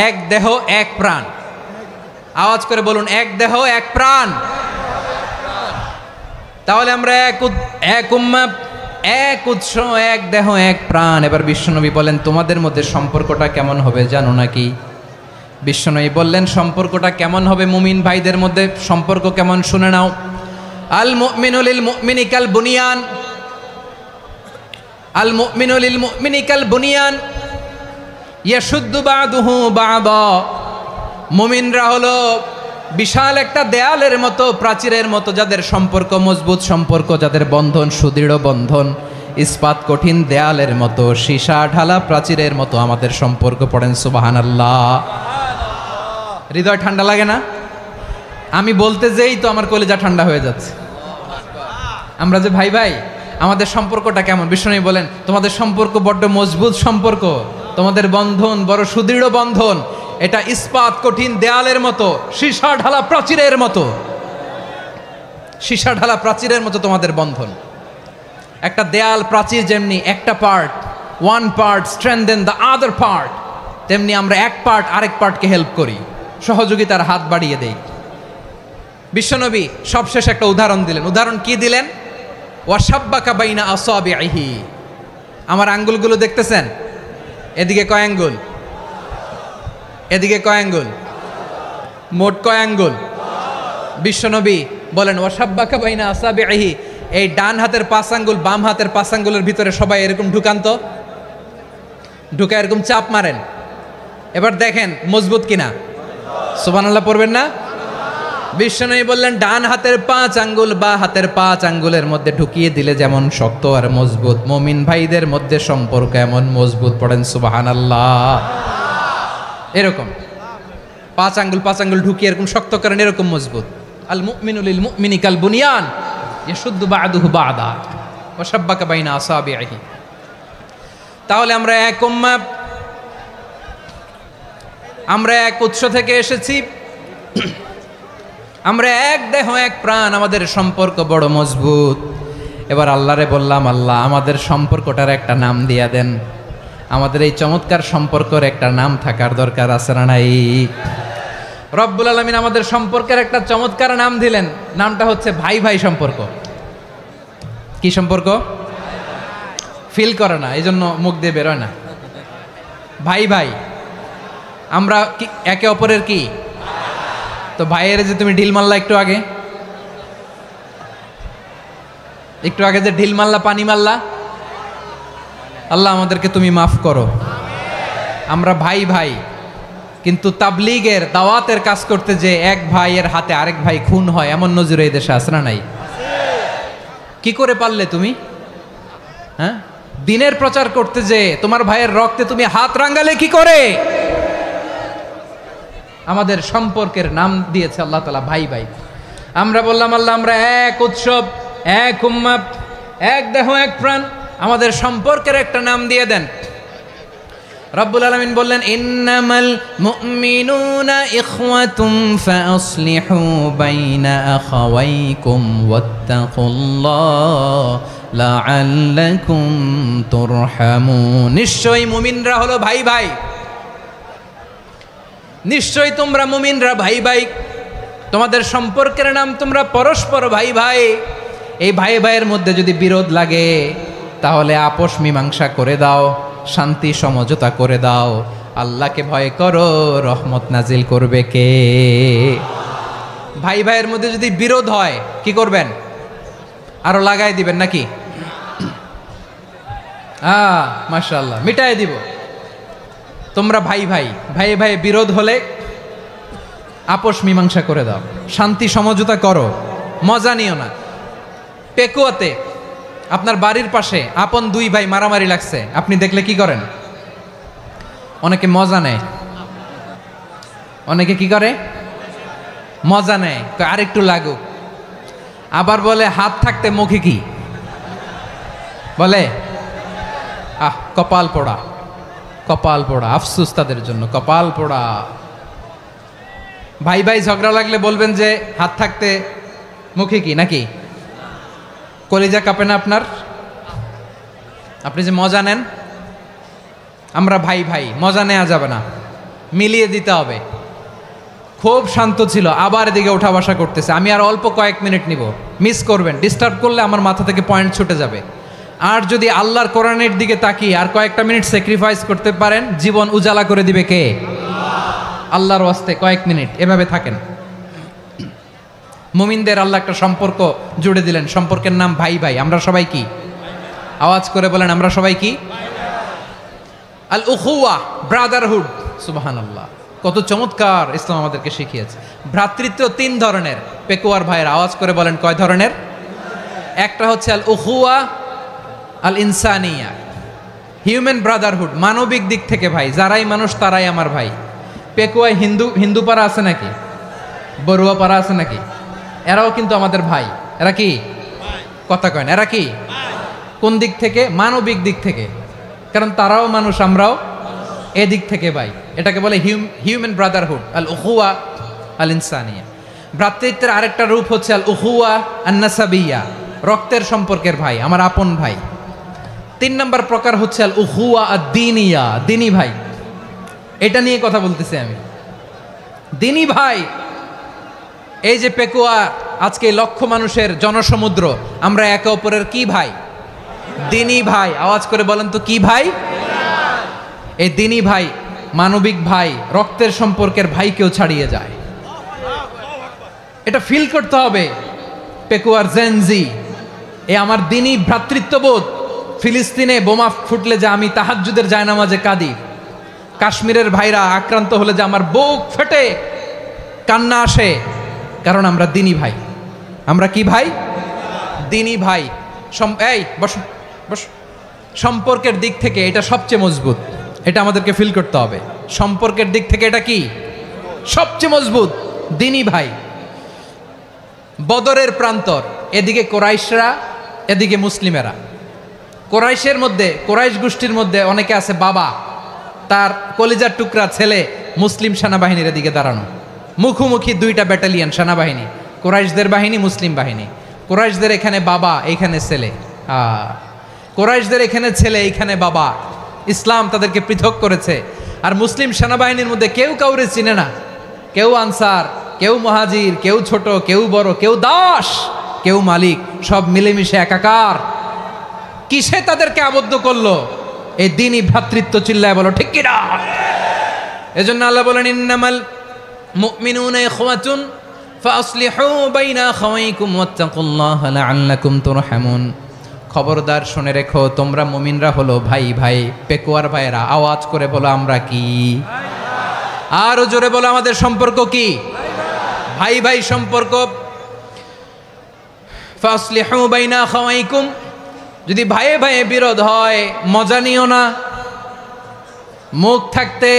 এক দেহ এক প্রাণ। আওয়াজ করে বলুন, এক দেহ এক প্রাণ। তাহলে আমরা এক উম্মা, এক উৎস, এক দেহ এক প্রাণ। এবার বিশ্বনবী বলেন, তোমাদের মধ্যে সম্পর্কটা কেমন হবে জানো নাকি? বিশ্বনবী বললেন, সম্পর্কটা কেমন হবে মুমিন ভাইদের মধ্যে? সম্পর্ক কেমন শুনে নাও। আল মুমিনু লিল মুমিনি কাল বুনিয়ান, আল মুমিনু লিল মুমিনি কাল বুনিয়ান ইয়াশুদ্দু বাদুহু বাদা। মুমিনরা হলো বিশাল একটা দেয়ালের মতো, প্রাচীরের মতো, যাদের সম্পর্ক মজবুত সম্পর্ক, যাদের বন্ধন সুদৃঢ় বন্ধন, ইস্পাত কঠিন দেয়ালের মতো, সীসা ঢালা প্রাচীরের মতো আমাদের সম্পর্ক। পড়েন সুবহানাল্লাহ। হৃদয় ঠান্ডা লাগে না? আমি বলতে যেই তো আমার কলিজা ঠান্ডা হয়ে যাচ্ছে। আমরা যে ভাই ভাই, আমাদের সম্পর্কটা কেমন? বিষ্ণু বলেন, তোমাদের সম্পর্ক বড্ড মজবুত সম্পর্ক, তোমাদের বন্ধন বড় সুদৃঢ় বন্ধন, এটা ইস্পাত কঠিন দেয়ালের মতো, সীসা ঢালা প্রাচীরের মতো, সীসা ঢালা প্রাচীরের মতো তোমাদের বন্ধন। একটা দেয়াল প্রাচীর যেমনি একটা part, one part strengthen the other part, তেমনি আমরা এক পার্ট আরেক পার্টকে হেল্প করি, সহযোগিতার হাত বাড়িয়ে দেই। বিশ্বনবী সবশেষ একটা উদাহরণ দিলেন। উদাহরণ কি দিলেন? ওয়াসাব্বাকা বাইনা আসাবিহি। আমার আঙ্গুলগুলো দেখতেছেন? এদিকে কয় আঙ্গুল? এদিকে কয় আঙ্গুল? মোট কয় আঙ্গুল? বিশ্বনবী বলেন, ওয়াসাব্বাকা বাইনা আসাবিহি। এই ডান হাতের 5 আঙ্গুল বাম হাতের 5 আঙ্গুলের ভিতরে সবাই এরকম ঢুকান তো, ঢুকা এরকম চাপ মারেন। এবার দেখেন মজবুত কিনা। সুবহানাল্লাহ পড়বেন না? বিশ্বনবী বললেন, ডান হাতের 5 আঙ্গুল বা হাতের 5 আঙ্গুলের মধ্যে ঢুকিয়ে দিলে যেমন শক্ত আর মজবুত, মুমিন ভাইদের মধ্যে সম্পর্ক এমন মজবুত। পড়েন সুবহানাল্লাহ। এরকম 5 আঙ্গুল ঢুকিয়ে এরকম শক্ত করেন, এরকম মজবুত। আল মুমিনু লিল মুমিনি কাল বুনিয়ান ইয়াশুদ্দু বাদুহু বাদা ওয়া শাব্বাকা বাইনা আসাবিহি। তাহলে আমরা এক উম্মাহ, আমরা এক উৎস থেকে এসেছি, আমরা এক দেহ এক প্রাণ, আমাদের সম্পর্ক বড় মজবুত। এবার আল্লাহরে বললাম, আল্লাহ আমাদের সম্পর্কটার একটা নাম দিয়া দেন। আমাদের এই চমৎকার সম্পর্কের একটা নাম থাকার দরকার আছে না নাই? রব্বুল আলামিন আমাদের সম্পর্কের একটা চমৎকার নাম দিলেন। নামটা হচ্ছে ভাই ভাই সম্পর্ক। কি সম্পর্ক? ফিল করে না, এই জন্য মুখ দিয়ে বেরোয় না। ভাই ভাই, আমরা একে অপরের কি? তো ভাইয়ের যে তুমি ঢিল মারলা একটু আগে, একটু আগে যে ঢিল মারলা, পানি মারলা, আল্লাহ আমাদেরকে তুমি মাফ করো। আমরা ভাই ভাই, কিন্তু তাবলীগের দাওয়াতের কাজ করতে যে এক ভাইয়ের হাতে আরেক ভাই খুন হয়, এমন নজির এই দেশে আছে না নাই? কি করে পারলে তুমি? হ্যাঁ, দিনের প্রচার করতে যে তোমার ভাইয়ের রক্তে তুমি হাত রাঙ্গালে কি করে? আমাদের সম্পর্কের নাম দিয়েছে আল্লাহ তাআলা ভাই ভাই। আমরা বললাম আল্লাহ আমরা এক উৎসব, এক উম্মাহ, এক দেহ, এক প্রাণ, আমাদের সম্পর্কের একটা নাম দিয়ে দেন। রব্বুল আলামিন বললেন ইন্নামাল মুমিনুনা ইখওয়াতুম ফাসলিহু বাইনা আখাওয়াইকুম ওয়াত্তাকুল্লাহ লাআল্লাকুম তুরহামুন। নিশ্চয়ই মুমিনরা হলো ভাই ভাই, নিশ্চয়ই তোমরা মুমিনরা ভাই ভাই, তোমাদের সম্পর্কের নাম তোমরা পরস্পর ভাই ভাই। এই ভাই ভাইয়ের মধ্যে যদি বিরোধ লাগে তাহলে আপোষ মীমাংসা করে দাও, শান্তি সমঝোতা করে দাও। আল্লাহকে ভয় করো, রহমত নাজিল করবে কে? ভাই ভাইয়ের মধ্যে যদি বিরোধ হয় কি করবেন? আরো লাগাই দিবেন নাকি? মাশাআল্লাহ, মিটাই দিব। তোমরা ভাই ভাই, ভাই ভাই বিরোধ হলে আপোষ মীমাংসা করে দাও, শান্তি সমঝোতা করো, মজা নিও না। পেকুয়াতে আপনার বাড়ির পাশে আপন দুই ভাই মারামারি লাগছে, আপনি দেখলে কি করেন? অনেকে মজা নেয়। অনেকে কি করে? মজা নেয়, আরেকটু লাগুক। আবার বলে হাত থাকতে মুখে কি বলে? কপাল পোড়া, কপাল পোড়া। আফসোস তাদের জন্য, কপাল পোড়া। ভাই ভাই ঝগড়া লাগলে বলবেন যে হাত থাকতে মুখে কি, নাকি? কলিজা কাঁপে না আপনার? আপনি যে মজা নেন। আমরা ভাই ভাই, মজা নেওয়া যাবে না, মিলিয়ে দিতে হবে। খুব শান্ত ছিল, আবার এদিকে ওঠা বসা করতেছে। আমি আর অল্প কয়েক মিনিট নিব, মিস করবেন। ডিস্টার্ব করলে আমার মাথা থেকে পয়েন্ট ছুটে যাবে। আর যদি আল্লাহর কোরআনের দিকে তাকিয়ে আর কয়েকটা মিনিট স্যাক্রিফাইস করতে পারেন, জীবন উজালা করে দিবে কে? আল্লাহর ওয়াস্তে কয়েক মিনিট এভাবে থাকেন। মুমিনদের আল্লাহ একটা সম্পর্ক জুড়ে দিলেন, সম্পর্কের নাম ভাই ভাই। আমরা সবাই কি? আওয়াজ করে বলেন, আমরা সবাই কি? আল উখুয়া, ব্রাদারহুড। সুবহানাল্লাহ, কত চমৎকার ইসলাম আমাদেরকে শিখিয়েছে। ভ্রাতৃত্ব তিন ধরনের। পেকুয়ার ভাইয়ের আওয়াজ করে বলেন, কয় ধরনের? একটা হচ্ছে আল উখুয়া আল ইনসানিয়া, হিউম্যান ব্রাদারহুড, মানবিক দিক থেকে ভাই। যারাই মানুষ তারাই আমার ভাই। পেকুয়ায় হিন্দু পাড়া আছে নাকি? বড়ুয়া পাড়া আছে নাকি? এরাও কিন্তু আমাদের ভাই। এরা কি? কথা কয় না, এরা কি? কোন দিক থেকে? মানবিক দিক থেকে। কারণ তারাও মানুষ, আমরাও এদিক থেকে ভাই। এটাকে বলে হিউম্যান ব্রাদারহুড, আল উখুয়া আল ইনসানিয়া। ভ্রাতৃত্বের আরেকটা রূপ হচ্ছে আল উখুয়া আন নাসাবিয়া, রক্তের সম্পর্কের ভাই, আমার আপন ভাই। তিন নম্বর প্রকার হচ্ছে আল উখুয়া আদ দ্বীনিয়া, দ্বীনি ভাই। এটা নিয়ে কথা বলতেছি আমি। দ্বীনি ভাই, এই যে পেকুয়া, আজকে লক্ষ মানুষের জনসমুদ্র, আমরা একে অপরের কি ভাই? দ্বীনি ভাই। আওয়াজ করে বলেন তো কি ভাই? এই দ্বীনি ভাই, মানবিক ভাই, রক্তের সম্পর্কের ভাইকেও ছাড়িয়ে যায়। এটা ফিল করতে হবে। পেকুয়ার জেনজি, এ আমার দ্বীনি ভ্রাতৃত্ববোধ। ফিলিস্তিনে বোমা ফুটলে যে আমি তাহাজ্জুদের জায়নামাজে কাঁদি, কাশ্মীরের ভাইরা আক্রান্ত হলে যে আমার বুক ফেটে কান্না আসে, কারণ আমরা দ্বীনি ভাই। আমরা কি ভাই? দ্বীনি ভাই। এই বসো বসো। সম্পর্কের দিক থেকে এটা সবচেয়ে মজবুত। এটা আমাদেরকে ফিল করতে হবে। সম্পর্কের দিক থেকে এটা কি? সবচেয়ে মজবুত, দ্বীনি ভাই। বদরের প্রান্তর, এদিকে কোরাইশরা, এদিকে মুসলিমেরা। কোরাইশের মধ্যে, কোরাইশ গোষ্ঠীর মধ্যে অনেকে আছে বাবা, তার কলিজার টুকরা ছেলে মুসলিম সেনাবাহিনীর এদিকে দাঁড়ানো। মুখোমুখি দুইটা ব্যাটালিয়ন সেনাবাহিনী, কোরাইশদের বাহিনী, মুসলিম বাহিনী। কোরাইশদের এখানে বাবা, এইখানে ছেলে। কোরাইশদের এখানে ছেলে, এইখানে বাবা। ইসলাম তাদেরকে পৃথক করেছে। আর মুসলিম সেনাবাহিনীর মধ্যে কেউ কাউরে চিনে না। কেউ আনসার, কেউ মুহাজির, কেউ ছোট, কেউ বড়, কেউ দাস, কেউ মালিক, সব মিলেমিশে একাকার। কিসে তাদেরকে আবদ্ধ করলো? এই দ্বীনি ভ্রাতৃত্ব। চিল্লায় বলো ঠিক কিনা? এজন্য আল্লাহ বলেন ইন্নামাল মুমিনুনা ইখওয়াতুন ফাসলিহু বাইনা আখাওয়াইকুম ওয়াত্তাকুল্লাহা লাআল্লাকুম তুরহামুন। খবরদার শুনে রেখো, তোমরা মুমিনরা হলো ভাই ভাই। পেকুয়ার ভাইয়েরা আওয়াজ করে বলো আমরা কি? আরো জোরে বলো আমাদের সম্পর্ক কি? ভাই ভাই সম্পর্ক। ফাসলিহু বাইনা আখাওয়াইকুম, যদি ভাইয়ে ভাইয়ে বিরোধ হয় মজা নিও না। মুখ থাকতে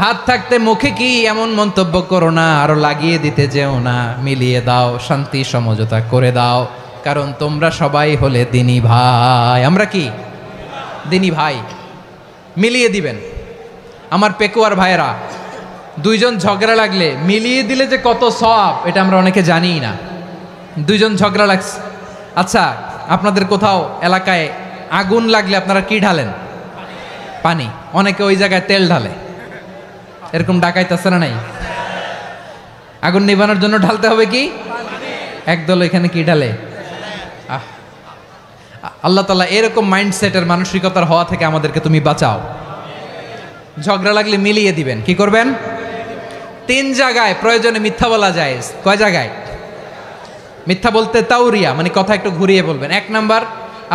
হাত থাকতে মুখে কি এমন মন্তব্য করো না, আরো লাগিয়ে দিতে যেও না। মিলিয়ে দাও, শান্তি সমঝোতা করে দাও, কারণ তোমরা সবাই হলে দিনী ভাই। আমরা কি দিনী ভাই? মিলিয়ে দিবেন। আমার পেকুয়ার ভাইয়েরা, দুইজন ঝগড়া লাগলে মিলিয়ে দিলে যে কত সওয়াব এটা আমরা অনেকে জানিই না। দুইজন ঝগড়া লাগছে, আচ্ছা আপনাদের কোথাও এলাকায় আগুন লাগলে আপনারা কি ঢালেন? পানি। অনেকে ওই জায়গায় তেল ঢালে, এরকম ডাকাইতেছে না নাই? আগুন নিভানোর জন্য ঢালতে হবে কি? একদল এখানে কি ঢালে? আল্লাহ তাআলা এরকম মাইন্ডসেটের মানসিকতার হওয়া থেকে আমাদেরকে তুমি বাঁচাও। ঝগড়া লাগলে মিলিয়ে দিবেন। কি করবেন? 3 জায়গায় প্রয়োজনে মিথ্যা বলা যায়। কয় জায়গায় মিথ্যা বলতে? তাউরিয়া, মানে কথা একটু ঘুরিয়ে বলবেন। 1 নাম্বার,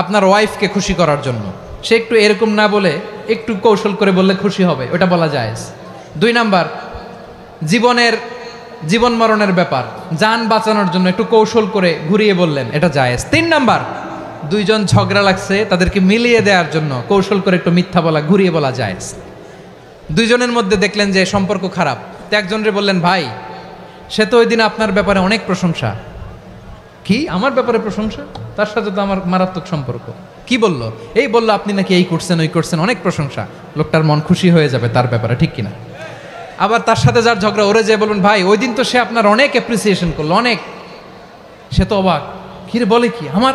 আপনার ওয়াইফকে খুশি করার জন্য, সে একটু এরকম না বলে একটু কৌশল করে বললে খুশি হবে, ওটা বলা যায়। 2 নাম্বার, জীবন মরণের ব্যাপার, জান বাঁচানোর জন্য একটু কৌশল করে ঘুরিয়ে বললেন, এটা জায়েজ। 3 নাম্বার, দুইজন ঝগড়া লাগছে তাদেরকে মিলিয়ে দেওয়ার জন্য কৌশল করে একটু মিথ্যা বলা, ঘুরিয়ে বলা জায়েজ। দুইজনের মধ্যে দেখলেন যে সম্পর্ক খারাপ, তো একজনরে বললেন ভাই সে তো ওই দিন আপনার ব্যাপারে অনেক প্রশংসা। কি আমার ব্যাপারে প্রশংসা? তার সাথে তো আমার মারাত্মক সম্পর্ক। কি বললো? এই বললো আপনি নাকি এই করছেন ওই করছেন, অনেক প্রশংসা। লোকটার মন খুশি হয়ে যাবে তার ব্যাপারে, ঠিক কিনা? আবার তার সাথে যার ঝগড়া, ওরে যে বলবেন ভাই ওই দিন তো সে আপনার অনেক অ্যাপ্রিসিয়েশন করলো, অনেক। সে তো অবাক, কি রে বলে কি আমার?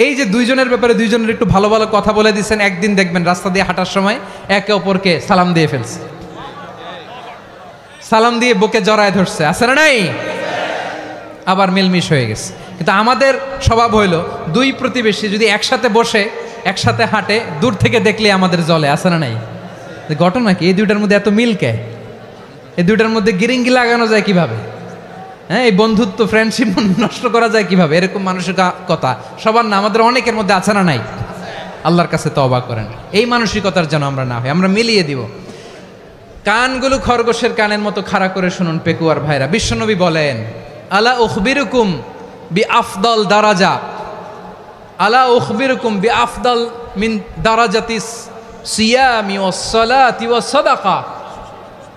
এই যে দুইজনের ব্যাপারে দুইজনের একটু ভালো ভালো কথা বলে দিচ্ছেন, একদিন দেখবেন রাস্তা দিয়ে হাঁটার সময় একে অপরকে সালাম দিয়ে ফেলছে, সালাম দিয়ে বুকে জড়ায় ধরছে, আছে না নাই? আবার মিলমিশ হয়ে গেছে। কিন্তু আমাদের স্বভাব হইল, দুই প্রতিবেশী যদি একসাথে বসে একসাথে হাঁটে, দূর থেকে দেখলে আমাদের জলে, আছে না নাই? ঘটনা কি? এই দুইটার মধ্যে এত মিল কে? এই দুইটার মধ্যে গিরিঙ্গি লাগানো যায় কিভাবে? হ্যাঁ, এই বন্ধুত্ব ফ্রেন্ডশিপ নষ্ট করা যায় কিভাবে? এরকম মানসিকতা সবার না, আমাদের অনেকের মধ্যে আছে না নাই? আল্লাহর কাছে তওবা করেন, এই মানসিকতার যেন আমরা না হই, আমরা মিলিয়ে দিব। কানগুলো খরগোশের কানের মতো খাড়া করে শুনুন পেকুয়ার ভাইরা। বিশ্বনবী বলেন, আলা উখবিরুকুম বি আফদল দারাজা, আলা উখবিরুকুম বি আফদল মিন দারাজাতিস সিয়ামি ওয়াস সালাতি ওয়াস সাদাকা।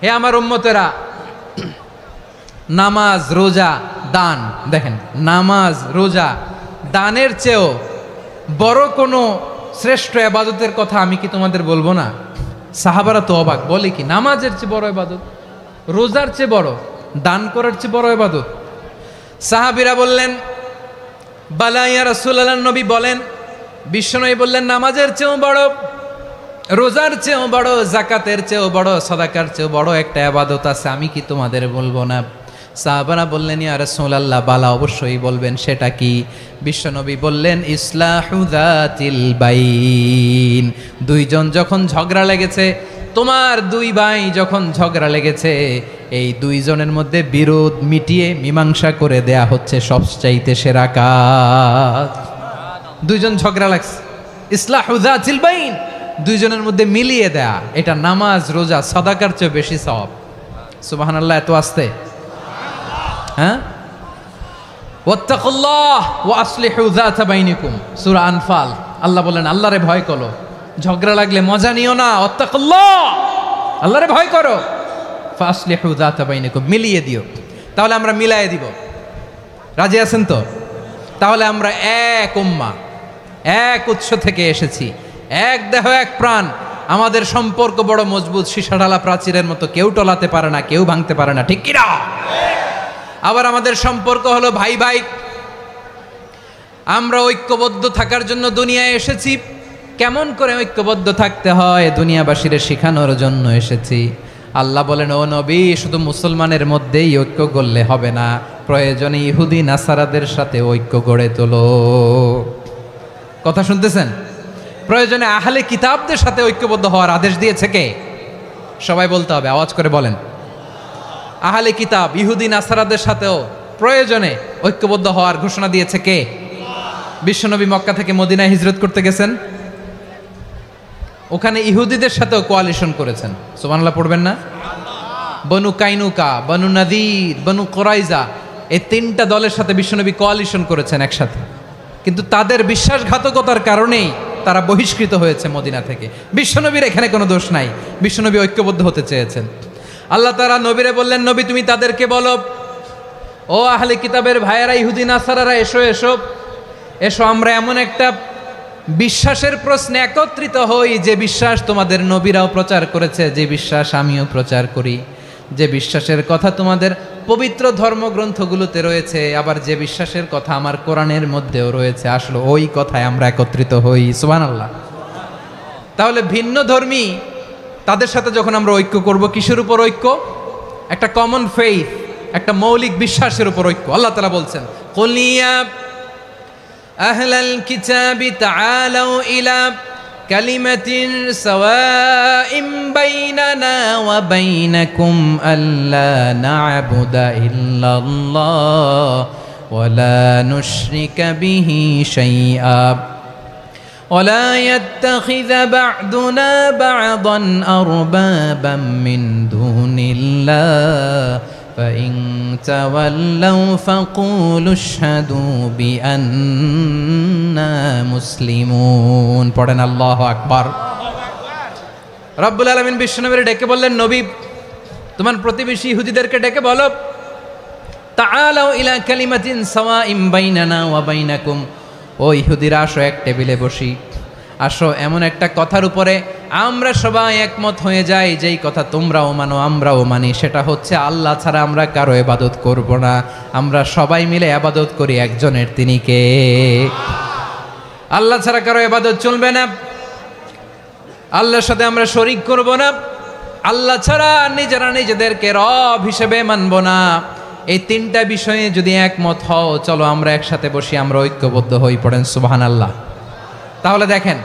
হে আমার উম্মতেরা, নামাজ রোজা দান, দেখেন নামাজ রোজা দানের চেয়েও বড় কোনো শ্রেষ্ঠ ইবাদতের কথা আমি কি তোমাদের বলবো না? সাহাবারা তো অবাক, বলে কি নামাজের চেয়ে বড় ইবাদত, রোজার চেয়ে বড়, দান করার চেয়ে বড় ইবাদত? সাহাবীরা বললেন বালা ইয়া রাসূলুল্লাহ। নবী বলেন, বিশ্বনবী বললেন নামাজের চেয়েও বড়, রোজার চেয়েও বড়, যাকাতের চেয়েও বড়, সাদাকার চেয়েও বড় একটা ইবাদত আছে, আমি কি তোমাদের বলবো না? সাহাবারা বললেন ইয়া রাসূলুল্লাহ, বালা অবশ্যই বলবেন, সেটা কি? বিশ্বনবী বললেন ইসলাহু যাতিল বাইন। দুইজন যখন ঝগড়া লেগেছে, তোমার দুই ভাই যখন ঝগড়া লেগেছে, এই দুইজনের মধ্যে বিরোধ মিটিয়ে মীমাংসা করে দেয়া হচ্ছে সবচাইতে সেরা কাজ। দুইজন ঝগড়া লাগছে, ইসলাহু যাতিল বাইন, দুইজনের মধ্যে মিলিয়ে দেয়া, এটা নামাজ রোজা সাদাকার চেয়ে বেশি সওয়াব। সুবহানাল্লাহ, এত আস্তে? হ্যাঁ, ওয়াত্তাকুল্লাহ ওয়া আসলিহু যাতা বাইনিকুম, সূরা আনফাল। আল্লাহ বলেন আল্লাহরে ভয় করো, ঝগড়া লাগলে মজা নিও না, ওয়াত্তাকুল্লাহ, আল্লাহরে ভয় করো, ফাসলিহু যাতা বাইনিকুম, মিলিয়ে দিও। তাহলে আমরা মিলায়ে দিব, রাজি আছেন তো? তাহলে আমরা এক উম্মাহ, এক উৎস থেকে এসেছি, এক দেহ এক প্রাণ, আমাদের সম্পর্ক বড় মজবুত, সীসাঢালা প্রাচীরের মতো, কেউ টলাতে পারে না, কেউ ভাঙতে পারে না, ঠিক কিনা? আবার আমাদের সম্পর্ক হলো ভাই ভাই, আমরা ঐক্যবদ্ধ থাকার জন্য দুনিয়ায় এসেছি। কেমন করে ঐক্যবদ্ধ থাকতে হয় দুনিয়াবাসীরে শেখানোর জন্য এসেছি। আল্লাহ বলেন, ও নবী, শুধু মুসলমানের মধ্যেই ঐক্য গড়লে হবে না, প্রয়োজনে ইহুদি নাসারাদের সাথে ঐক্য গড়ে তোলো। কথা শুনতেছেন? প্রয়োজনে আহলে কিতাবদের সাথে ঐক্যবদ্ধ হওয়ার আদেশ দিয়েছে কে? সবাই বলতে হবে, আওয়াজ করে বলেন। আহলে কিতাব ইহুদি নাসারাদের সাথেও প্রয়োজনে ঐক্যবদ্ধ হওয়ার ঘোষণা দিয়েছে কে? বিশ্বনবী মক্কা থেকে মদিনায় হিজরত করতে গেছেন, ওখানে ইহুদিদের সাথেও কোয়ালিশন করেছেন। সুবহানাল্লাহ পড়বেন না? বনু কাইনুকা, বনু নাদির, বনু কোরাইজা, এই তিনটা দলের সাথে বিশ্বনবী কোয়ালিশন করেছেন একসাথে। কিন্তু তাদের বিশ্বাসঘাতকতার কারণেই তারা বহিষ্কৃত হয়েছে মদিনা থেকে। বিশ্বনবীর এখানে কোনো দোষ নাই, বিশ্বনবী ঐক্যবদ্ধ হতে চেয়েছেন। আল্লাহ তাআলা নবীরে বললেন, নবী তুমি তাদেরকে বলো, ও আহলে কিতাবের ভাইয়েরা, ইহুদি নাসারারা, এসো এসো এসো, আমরা এমন একটা বিশ্বাসের প্রশ্নে একত্রিত হই যে বিশ্বাস তোমাদের নবীরাও প্রচার করেছে, যে বিশ্বাস আমিও প্রচার করি, যে বিশ্বাসের কথা তোমাদের পবিত্র ধর্মগ্রন্থগুলোতে রয়েছে, আবার যে বিশ্বাসের কথা আমার কোরআনের মধ্যেও রয়েছে, আসলে ওই কথায় আমরা একত্রিত হই। সুবহানাল্লাহ। তাহলে ভিন্ন ধর্মী তাদের সাথে যখন আমরা ঐক্য করব, কিসের উপর ঐক্য? একটা কমন ফেইথ, একটা মৌলিক বিশ্বাসের উপর ঐক্য। আল্লাহ তাআলা বলছেন, কুল ইয়া আহলাল কিতাবি তাআলাউ ইলা কালিমাতিন সাওয়াইম বাইনানা ওয়া বাইনাকুম আল্লা না'বুদা ইল্লাল্লাহ ওয়া লা নুশরিকা বিহি শাইআ ওয়া লা ইয়াত্তাখিযা বা'দুনা বা'দান আরবাবাম মিন দুনিল্লাহ فإن تولوا فقولوا اشهدوا بأننا مسلمون। পড়েন আল্লাহু আকবার। রব্বুল আলামিন বিশ্বনবীর ডেকে বললেন, নবী তোমার প্রতিবেশী ইহুদিদেরকে ডেকে বলো, তাআলাউ ইলা কালিমাতিন সাওয়াইম বাইনানা ওয়া বাইনাকুম, ও ইহুদিরা আসো এক টেবিলে বসি, আসো এমন একটা কথার উপরে আমরা সবাই একমত হয়ে যাই, যেই কথা তোমরাও মানো আমরাও মানি, সেটা হচ্ছে আল্লাহ ছাড়া আমরা কারো ইবাদত করব না, আমরা সবাই মিলে ইবাদত করি একজনের, তিনি কে? আল্লাহ ছাড়া কারো ইবাদত চলবে না, আল্লাহর সাথে আমরা শরীক করব না, আল্লাহ ছাড়া নিজেরা নিজেদেরকে রব হিসেবে মানব না। এই তিনটা বিষয়ে যদি একমত হও, চলো আমরা একসাথে বসি, আমরা ঐক্যবদ্ধ হই। পড়েন সুবহানাল্লাহ। তাহলে দেখেন,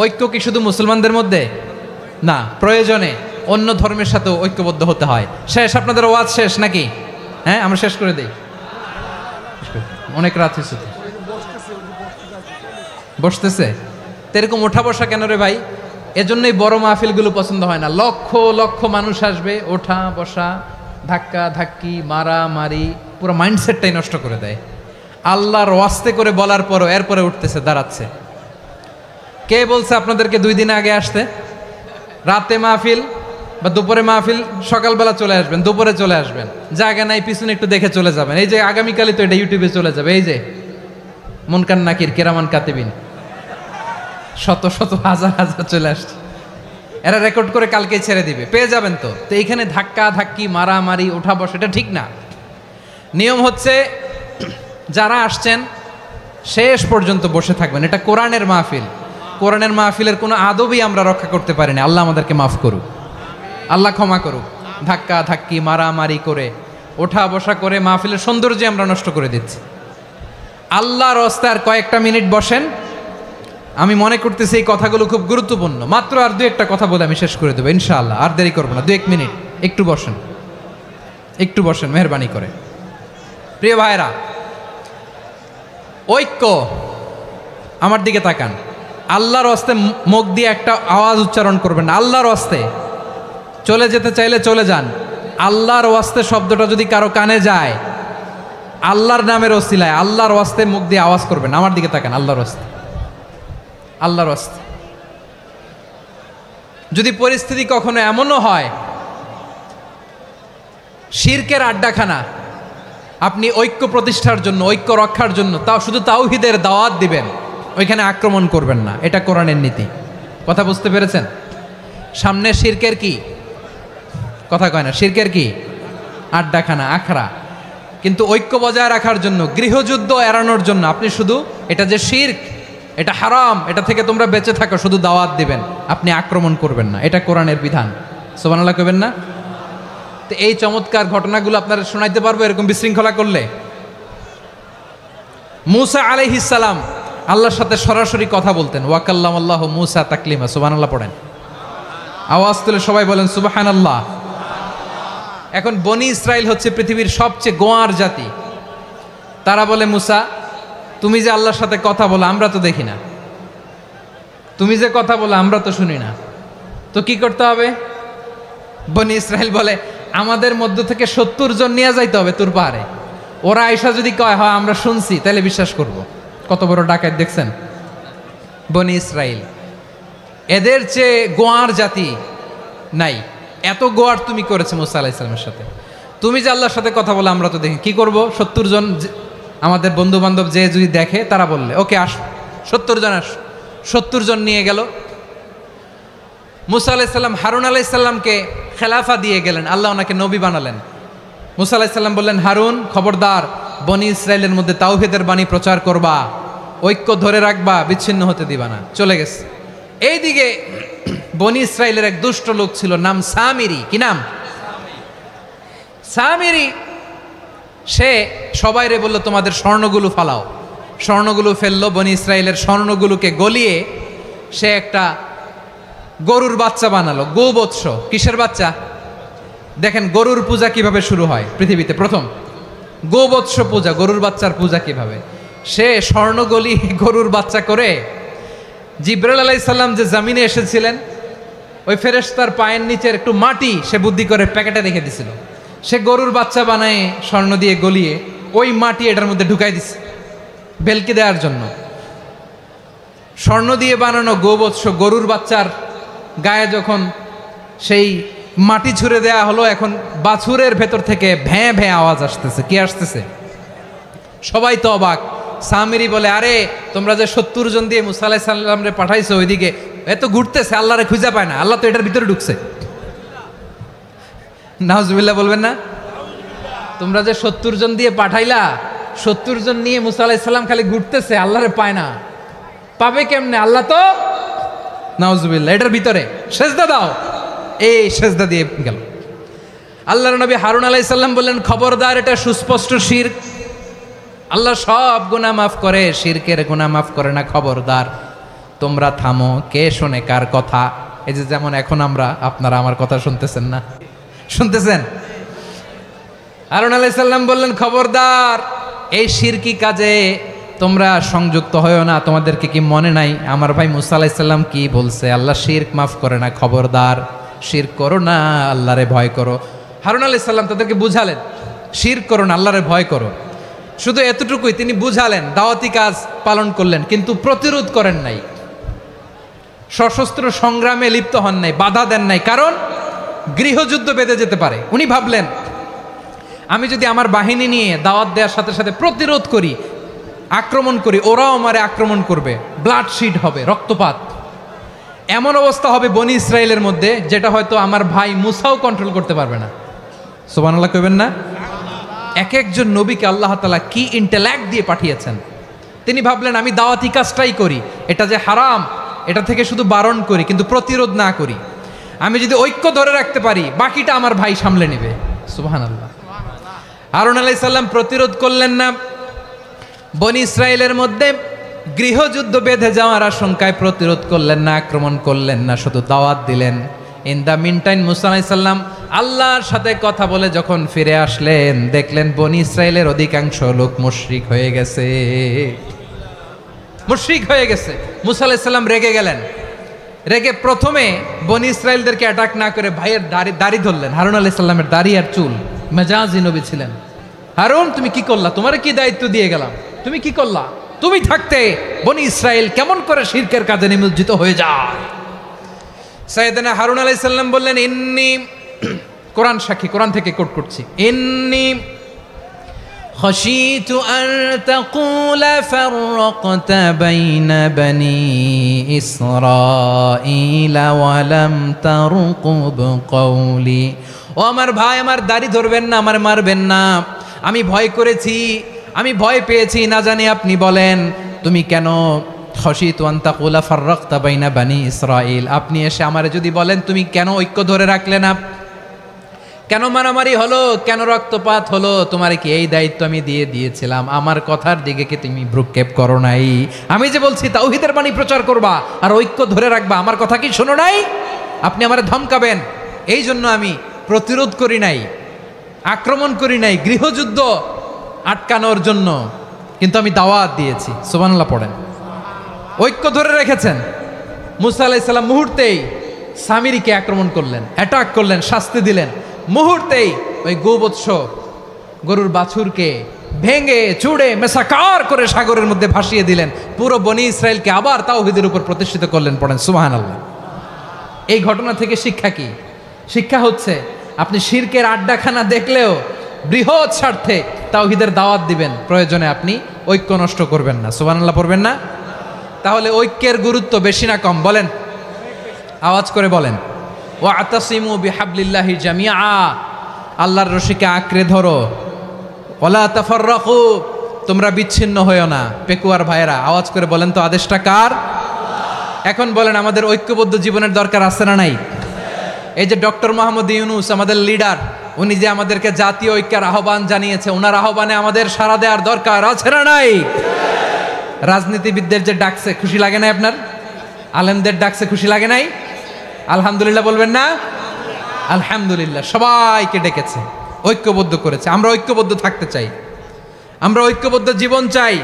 ঐক্য কি শুধু মুসলমানদের মধ্যে না, প্রয়োজনে অন্য ধর্মের সাথেও ঐক্যবদ্ধ হতে হয়। শেষ, আপনাদের ওয়াজ শেষ নাকি? হ্যাঁ, আমরা শেষ করে দিই, অনেক রাত হয়েছে। বসতেছে তো এরকম ওঠা বসা কেন রে ভাই? এজন্যই বড় মাহফিলগুলো পছন্দ হয় না। লক্ষ লক্ষ মানুষ আসবে, ওঠা বসা, ধাক্কা ধাক্কি, মারামারি, পুরো মাইন্ডসেটটাই নষ্ট করে দেয়। আল্লাহর ওয়াস্তে করে বলার পরও এরপরে উঠতেছে, দাঁড়াচ্ছে। কে বলছে আপনাদেরকে 2 দিন আগে আসতে? রাতে মাহফিল বা দুপুরে মাহফিল, সকালবেলা চলে আসবেন, দুপুরে চলে আসবেন, জায়গা নাই পিছনে একটু দেখে চলে যাবেন। এই যে আগামীকালই তো এটা ইউটিউবে চলে যাবে, এই যে মুনকার নাকির কিরামান কাতিবিন, শত শত হাজার হাজার চলে আসছে, এরা রেকর্ড করে কালকে ছেড়ে দিবে, পেয়ে যাবেন। তো এইখানে ধাক্কা ধাক্কি, মারামারি, ওঠা বসা, এটা ঠিক না। নিয়ম হচ্ছে যারা আসছেন শেষ পর্যন্ত বসে থাকবেন। এটা কোরআনের মাহফিল, কোরআনের মাহফিলের কোনো আদবই আমরা রক্ষা করতে পারি না। আল্লাহ আমাদেরকে মাফ করুক, আল্লাহ ক্ষমা করুক। ধাক্কা ধাক্কি, মারামারি করে, ওঠা বসা করে মাহফিলের সৌন্দর্য আমরা নষ্ট করে দিচ্ছি। আল্লাহর রাস্তায় আর কয়েকটা মিনিট বসেন। আমি মনে করতেছি এই কথাগুলো খুব গুরুত্বপূর্ণ। মাত্র আর 2-1টা কথা বলে আমি শেষ করে দেবো ইনশাআল্লাহ, আর দেরি করবো না। 2-1 মিনিট একটু বসেন, একটু বসেন মেহরবানি করে। প্রিয় ভাইরা, ঐক্য, আমার দিকে তাকান। আল্লাহর রাস্তায় মুখ দিয়ে একটা আওয়াজ উচ্চারণ করবেন না। আল্লাহর রাস্তায় চলে যেতে চাইলে চলে যান। আল্লাহর ওয়াস্তে শব্দটা যদি কারো কানে যায়, আল্লাহর নামের ওসিলায় আল্লাহর ওয়াস্তে মুখ দিয়ে আওয়াজ করবেন। আমার দিকে তাকান, আল্লাহর ওয়াস্তে, আল্লাহর ওয়াস্তে। যদি পরিস্থিতি কখনো এমনও হয় শিরকের আড্ডাখানা, আপনি ঐক্য প্রতিষ্ঠার জন্য, ঐক্য রক্ষার জন্য তাও শুধু তাওহীদের দাওয়াত দিবেন, ওইখানে আক্রমণ করবেন না। এটা কোরআনের নীতি। কথা বুঝতে পেরেছেন? সামনে শিরকের কি কথা কয় না, শিরকের কি আড্ডাখানা, আখড়া। কিন্তু ঐক্য বজায় রাখার জন্য, গৃহযুদ্ধ এড়ানোর জন্য আপনি শুধু এটা যে শিরক, এটা হারাম, এটা থেকে তোমরা বেঁচে থাকো, শুধু দাওয়াত দিবেন, আপনি আক্রমণ করবেন না। এটা কোরআনের বিধান। সুবহানাল্লাহ কইবেন না? তো এই চমৎকার ঘটনাগুলো আপনারা শোনাইতে পারবো এরকম বিশৃঙ্খলা করলে। মূসা আলাইহিস সালাম আল্লাহর সাথে সরাসরি কথা বলতেন। ওয়াকাল্লামাল্লাহু মূসা তাকলিমা। সুবহানাল্লাহ পড়েন, আওয়াজ তুলে সবাই বলেন সুবহানাল্লাহ। এখন বনি ইসরাইল হচ্ছে পৃথিবীর সবচেয়ে গোয়ার জাতি। তারা বলে, মূসা তুমি যে আল্লাহর সাথে কথা বলো আমরা তো দেখি না, তুমি যে কথা বলো আমরা তো শুনি না, তো কি করতে হবে? বনি ইসরাইল বলে আমাদের মধ্য থেকে 70 জন নিয়ে যাইতে হবে তুর পাহাড়ে। ওরা আয়সা যদি কয় হয় আমরা শুনছি, তাহলে বিশ্বাস করব। কত বড় ডাকাত দেখছেন বনি ইসরাইল। এদের চেয়ে গোয়ার জাতি নাই, এত গোয়ার তুমি করেছে মুসা আলাইহিস সালামের সাথে। তুমি যে আল্লাহর সাথে কথা বলে আমরা তো দেখি, কি করব? 70 জন আমাদের বন্ধু বান্ধব যে যদি দেখে তারা বললে ওকে আস, 70 জন আস। 70 জন নিয়ে গেল। মুসা আলাইহিস সালাম হারুন আলাইহিস সালামকে খেলাফা দিয়ে গেলেন, আল্লাহ ওনাকে নবী বানালেন। মুসা আলাইহিস সালাম বললেন, হারুন খবরদার, বনি ইসরাইলের মধ্যে তাওহীদের বাণী প্রচার করবা, ঐক্য ধরে রাখবা, বিচ্ছিন্ন হতে দিবা না। চলে গেছে। এইদিকে বনি ইসরাইলের এক দুষ্ট লোক ছিল, নাম সামিরি। কি নাম? সামিরি। সে সবাইরে বলল তোমাদের স্বর্ণগুলো ফালাও। স্বর্ণগুলো ফেললো, বনি ইসরাইলের স্বর্ণগুলোকে গলিয়ে সে একটা গরুর বাচ্চা বানালো। গোবৎস। কিসের বাচ্চা? দেখেন গরুর পূজা কিভাবে শুরু হয় পৃথিবীতে প্রথম, গোবৎস পূজা, গরুর বাচ্চার পূজা কিভাবে। সে স্বর্ণগলি গরুর বাচ্চা করে জিবরাইল আলাইহিস সালাম যে জমিনে এসেছিলেন, ওই ফেরেশতার পায়ের নিচের একটু মাটি সে বুদ্ধি করে প্যাকেটে রেখে দিছিল। সে গরুর বাচ্চা বানায় স্বর্ণ দিয়ে গলিয়ে ওই মাটি এটার মধ্যে ঢুকাই দিছে বেলকি দেওয়ার জন্য। স্বর্ণ দিয়ে বানানো গোবৎস গরুর বাচ্চার গায়ে যখন সেই মাটি ছুঁড়ে দেয়া হলো, এখন বাছুরের ভেতর থেকে ভ্যাঁ ভ্যাঁ আওয়াজ আসতেছে। কি আসতেছে? সবাই তো অবাক। সামিরি বলে, আরে তোমরা যে 70 জন দিয়ে মুসা আলাইহিস সালামরে পাঠাইছো, ওইদিকে এত ঘুরতেছে, আল্লাহরে খুঁজে পায় না, আল্লাহ তো এটার ভিতরে ঢুকছে। নাউজুবিল্লাহ বলবেন না? তোমরা যে 70 জন দিয়ে পাঠাইলা, 70 জন নিয়ে মুসা আলাইহিস সালাম খালি ঘুরতেছে, আল্লাহরে পায় না। পাবে কেমনে? আল্লাহ তো, নাউজুবিল্লাহ, এটার ভিতরে সেজদা দাও। এই সেজদা দিয়ে গেল। আল্লাহর নবী হারুন আলাইহিস সালাম বললেন, খবরদার, এটা সুস্পষ্ট শিরক। আল্লাহ সব গুনাহ মাফ করে, শিরকের গুনাহ মাফ করে না, খবরদার তোমরা থামো। কে শোনে কার কথা? এই যে যেমন এখন আপনারা আমার কথা শুনতেছেন না? শুনতেছেন? হারুন আলাইহিস সালাম বললেন, খবরদার, এই শিরকি কাজে তোমরা সংযুক্ত হয়েও না। তোমাদেরকে কি মনে নাই আমার ভাই মুসা আলাইহিস সালাম কি বলছে? আল্লাহ শিরক মাফ করে না, খবরদার শিরক করো না, আল্লাহরে ভয় করো। হারুন আলাইহিস সালাম তাদেরকে বুঝালেন, শিরক করো না, আল্লাহরে ভয় করো। শুধু এতটুকুই তিনি বুঝালেন, দাওয়াতি কাজ পালন করলেন, কিন্তু প্রতিরোধ করেন নাই, সশস্ত্র সংগ্রামে লিপ্ত হন নাই, বাধা দেন নাই, কারণ গৃহযুদ্ধ বেঁধে যেতে পারে। উনি ভাবলেন, আমি যদি আমার বাহিনী নিয়ে দাওয়াত দেওয়ার সাথে সাথে প্রতিরোধ করি, আক্রমণ করি, ওরাও আমারে আক্রমণ করবে, ব্লাডশিড হবে, রক্তপাত, এমন অবস্থা হবে বনি ইসরায়েলের মধ্যে যেটা হয়তো আমার ভাই মুসাও কন্ট্রোল করতে পারবে না। সুবহানাল্লাহ কইবেন না? এক একজন নবীকে আল্লাহ তাআলা কি ইন্টেলেক্ট দিয়ে পাঠিয়েছেন। তিনি ভাবলেন, আমি দাওয়াতি কাজটাই করি, এটা যে হারাম এটা থেকে শুধু বারণ করি, কিন্তু প্রতিরোধ না করি। আমি যদি ঐক্য ধরে রাখতে পারি, বাকিটা আমার ভাই সামলে নেবে। সুবহানাল্লাহ। হারুন আলাইহিস সালাম প্রতিরোধ করলেন না। বনি ইসরায়েলের মধ্যে গৃহযুদ্ধ বেঁধে যাওয়ার আশঙ্কায় প্রতিরোধ করলেন না, আক্রমণ করলেন না, শুধু দাওয়াত দিলেন। ইন দ্য মিন টাইম মুসা আলাইহিস সালাম আল্লাহর সাথে কথা বলে যখন ফিরে আসলেন, দেখলেন বনি ইসরায়েলের অধিকাংশ লোক মুশরিক হয়ে গেছে। মুশরিক হয়ে গেছে। মুসা আলাইহিস সালাম রেগে গেলেন। রেগে প্রথমে বনি ইসরায়েলদেরকে অ্যাটাক না করে ভাইয়ের দাড়ি ধরলেন। হারুন আলাইহিস সালামের দাড়ি আর চুল, মেজাজি নবী ছিলেন। হারুন, তুমি কি করলা? তোমারে কি দায়িত্ব দিয়ে গেলাম, তুমি কি করলা? তুমি থাকতে বনি ইসরায়েল কেমন করে শিরকের কাজে নিমজ্জিত হয়ে যায়? সাইয়েদনা হারুন আলাইহিস সালাম বললেন, ইন্নী, কোরআন সাক্ষী, কোরআন থেকে কোট করছি, ইন্নী খাশিতু আন তাকুলা ফাররাকতা বাইনা বনি ইসরাঈলা ওয়া লাম তারকুব কওলি। ও আমার ভাই, আমার দাড়ি ধরবেন না, আমার মারবেন না। আমি ভয় করেছি, আমি ভয় পেয়েছি, না জানি আপনি বলেন তুমি কেন খাশিতু আন তাকুলা ফাররাকতা বাইনা বনি ইসরাঈল, আপনি এসে আমারে যদি বলেন তুমি কেন ঐক্য ধরে রাখলে না, কেন মারামারি হলো, কেন রক্তপাত হলো, তোমার কি এই দায়িত্ব আমি দিয়েছিলাম? আমার কথার দিকে কি তুমি ভ্রুক্ষেপ করো নাই? আমি যে বলছি তাওহীদের বাণী প্রচার করবা আর ঐক্য ধরে রাখবা, আমার কথা কি শোনো নাই? আপনি আমারে ধমকাবেন, এই জন্য আমি প্রতিরোধ করি নাই, আক্রমণ করি নাই, গৃহযুদ্ধ আটকানোর জন্য কিন্তু আমি দাওয়াত দিয়েছি। সুবহানাল্লাহ পড়েন। ঐক্য ধরে রেখেছেন। মুসা আলাইহিস সালাম মুহূর্তেই সামিরীকে আক্রমণ করলেন, অ্যাটাক করলেন, শাস্তি দিলেন। মুহূর্তেই ওই গোবৎস গরুর বাছুরকে ভেঙে চুড়ে মেসাকার করে সাগরের মধ্যে ভাসিয়ে দিলেন। পুরো বনি ইসরায়েলকে আবার তাওহীদের উপর প্রতিষ্ঠিত করলেন। পড়েন সুবহানাল্লাহ। এই ঘটনা থেকে শিক্ষা কি? শিক্ষা হচ্ছে আপনি শিরকের আড্ডাখানা দেখলেও বৃহৎ স্বার্থে তাওহীদের দাওয়াত দিবেন, প্রয়োজনে আপনি ঐক্য নষ্ট করবেন না। সুবহানাল্লাহ পড়বেন না? তাহলে ঐক্যের গুরুত্ব বেশি না কম বলেন? আওয়াজ করে বলেন। ওয়াতাসিমু বিহাবলিল্লাহি জামিআ, আল্লাহর রশিকে আঁকড়ে ধরো। ওয়ালা তাফাররাকু, তোমরা বিচ্ছিন্ন হয়ো না। পেকুয়ার ভাইয়েরা আওয়াজ করে বলেন তো আদেশটা কার? এখন বলেন আমাদের ঐক্যবদ্ধ জীবনের দরকার আছে না নাই? এই যে ডক্টর মোহাম্মদ ইউনূস আমাদের লিডার, উনি যে আমাদেরকে জাতীয় ঐক্যের আহ্বান জানিয়েছে, ওনার আহ্বানে আমাদের সাড়া দেওয়ার দরকার আছে না নাই? রাজনীতিবিদদের যে ডাকছে খুশি লাগে না আপনার? আলেমদের ডাকছে খুশি লাগে নাই? আলহামদুলিল্লাহ বলবেন না? আলহামদুলিল্লাহ। সবাইকে ডেকেছে, ঐক্যবদ্ধ করেছে। আমরা ঐক্যবদ্ধ থাকতে চাই, আমরা ঐক্যবদ্ধ জীবন চাই,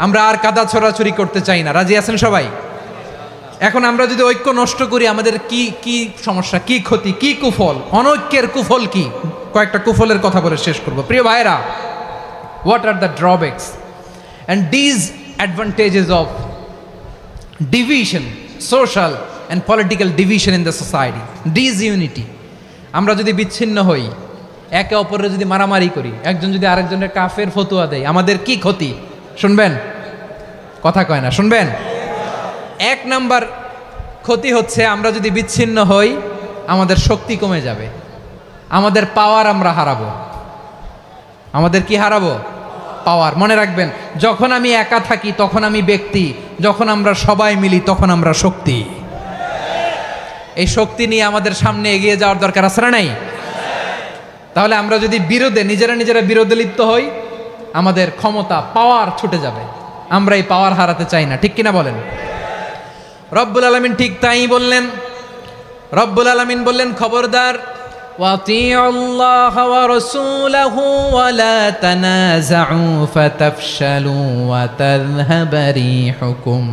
আমরা আর কাদা ছড়াছড়ি করতে চাই না। রাজি আছেন সবাই? এখন আমরা যদি ঐক্য নষ্ট করি আমাদের কি কি সমস্যা, কি ক্ষতি, কি কুফল? অনৈক্যের কুফল কি? কয়েকটা কুফলের কথা বলে শেষ করব। প্রিয় ভাইরা, what are the drawbacks and disadvantages of division, social and political division in the society, disunity? আমরা যদি বিচ্ছিন্ন হই, একে অপরের যদি মারামারি করি, একজন যদি আরেকজনের কাফের ফতোয়া দেয়, আমাদের কি ক্ষতি? শুনবেন? কথা কয় না, শুনবেন? এক নাম্বার ক্ষতি হচ্ছে আমরা যদি বিচ্ছিন্ন হই আমাদের শক্তি কমে যাবে, আমাদের পাওয়ার আমরা হারাবো। আমাদের কি হারাবো? পাওয়ার। মনে রাখবেন, যখন আমি একা থাকি তখন আমি ব্যক্তি, যখন আমরা সবাই মিলি তখন আমরা শক্তি। এই শক্তি নিয়ে আমাদের সামনে এগিয়ে যাওয়ার দরকার আছে না নাই? তাহলে আমরা যদি নিজেরা বিরোধে লিপ্ত হই আমাদের ক্ষমতা, পাওয়ার ছুটে যাবে। আমরা এই পাওয়ার হারাতে চাই না, ঠিক কিনা বলেন? রব্বুল আলামিন ঠিক তাই বললেন। রব্বুল আলামিন বললেন, খবরদার, وَأَطِيعُوا اللَّهَ وَرَسُولَهُ وَلَا تَنَازَعُوا فَتَفْشَلُوا وَتَذْهَبَ رِيحُكُمْ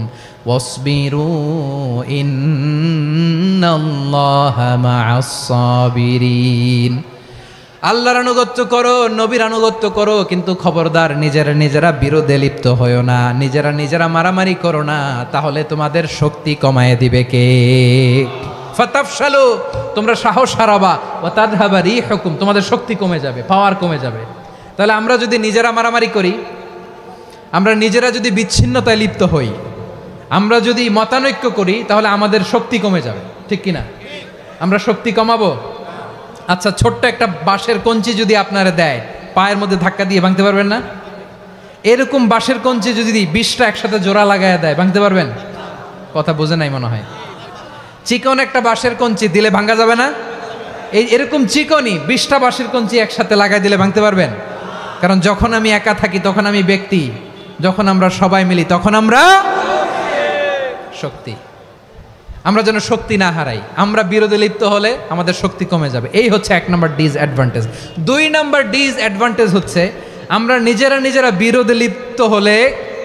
وَاصْبِرُوا إِنَّ اللَّهَ مَعَ الصَّابِرِينَ। আল্লাহর আনুগত্য করো, নবীর আনুগত্য করো, কিন্তু খবরদার নিজেরা বিরোধে লিপ্ত হয়ো না, নিজেরা মারামারি করো না, তাহলে তোমাদের শক্তি কমায় দিবে কে? ফাতাফশালু, তোমরা সাহস হারাবা, ওয়া তাযহাবা রিহুকুম, তোমাদের শক্তি কমে যাবে, পাওয়ার কমে যাবে। তাহলে আমরা যদি নিজেরা মারামারি করি, আমরা নিজেরা যদি বিচ্ছিন্নতায় লিপ্ত হই, আমরা যদি মতানৈক্য করি, তাহলে আমাদের শক্তি কমে যাবে, ঠিক কিনা? আমরা শক্তি কমাবো? আচ্ছা, ছোট্ট একটা বাঁশের কঞ্চি যদি আপনারা দেয়, পায়ের মধ্যে ধাক্কা দিয়ে ভাঙতে পারবেন না? এরকম বাঁশের কঞ্চি যদি 20টা একসাথে জোড়া লাগায় দেয়, ভাঙতে পারবেন? কথা বোঝে নাই মনে হয়। চিকন একটা বাঁশের কঞ্চি দিলে ভাঙা যাবে না? এরকম চিকনই 20টা বাঁশের কঞ্চি একসাথে লাগাই দিলে ভাঙতে পারবেন? কারণ যখন আমি একা থাকি তখন আমি ব্যক্তি, যখন আমরা সবাই মিলি তখন আমরা শক্তি। আমরা যেন শক্তি না হারাই। আমরা বিরোধে লিপ্ত হলে আমাদের শক্তি কমে যাবে। এই হচ্ছে 1 নম্বর ডিসঅ্যাডভান্টেজ। 2 নম্বর ডিসঅ্যাডভান্টেজ হচ্ছে আমরা নিজেরা বিরোধে লিপ্ত হলে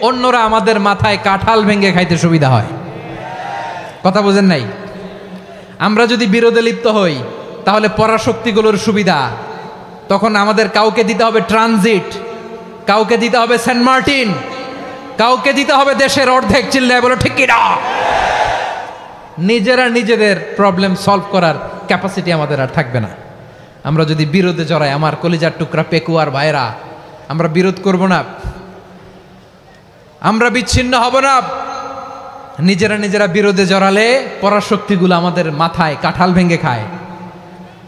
অন্যরা আমাদের মাথায় কাঁঠাল ভেঙে খাইতে সুবিধা হয়। কথা বোঝেন নাই? আমরা যদি বিরোধে লিপ্ত হই তাহলে পরাশক্তিগুলোর সুবিধা, তখন আমাদের কাউকে দিতে হবে ট্রানজিট, কাউকে দিতে হবে সেন্ট মার্টিন, কাউকে দিতে হবে দেশের অর্ধেক। চিল্লায় বলো ঠিক কিনা? নিজেদের প্রবলেম সলভ করার ক্যাপাসিটি আমাদের আর থাকবে না। আমরা যদি বিরোধে জড়াই, আমার কলিজার টুকরা পেকুয়ার ভাইরা, আমরা বিরোধ করব না, আমরা বিচ্ছিন্ন হব না। নিজেরা বিরোধে জড়ালে পরাশক্তিগুলো আমাদের মাথায় কাঁঠাল ভেঙে খায়।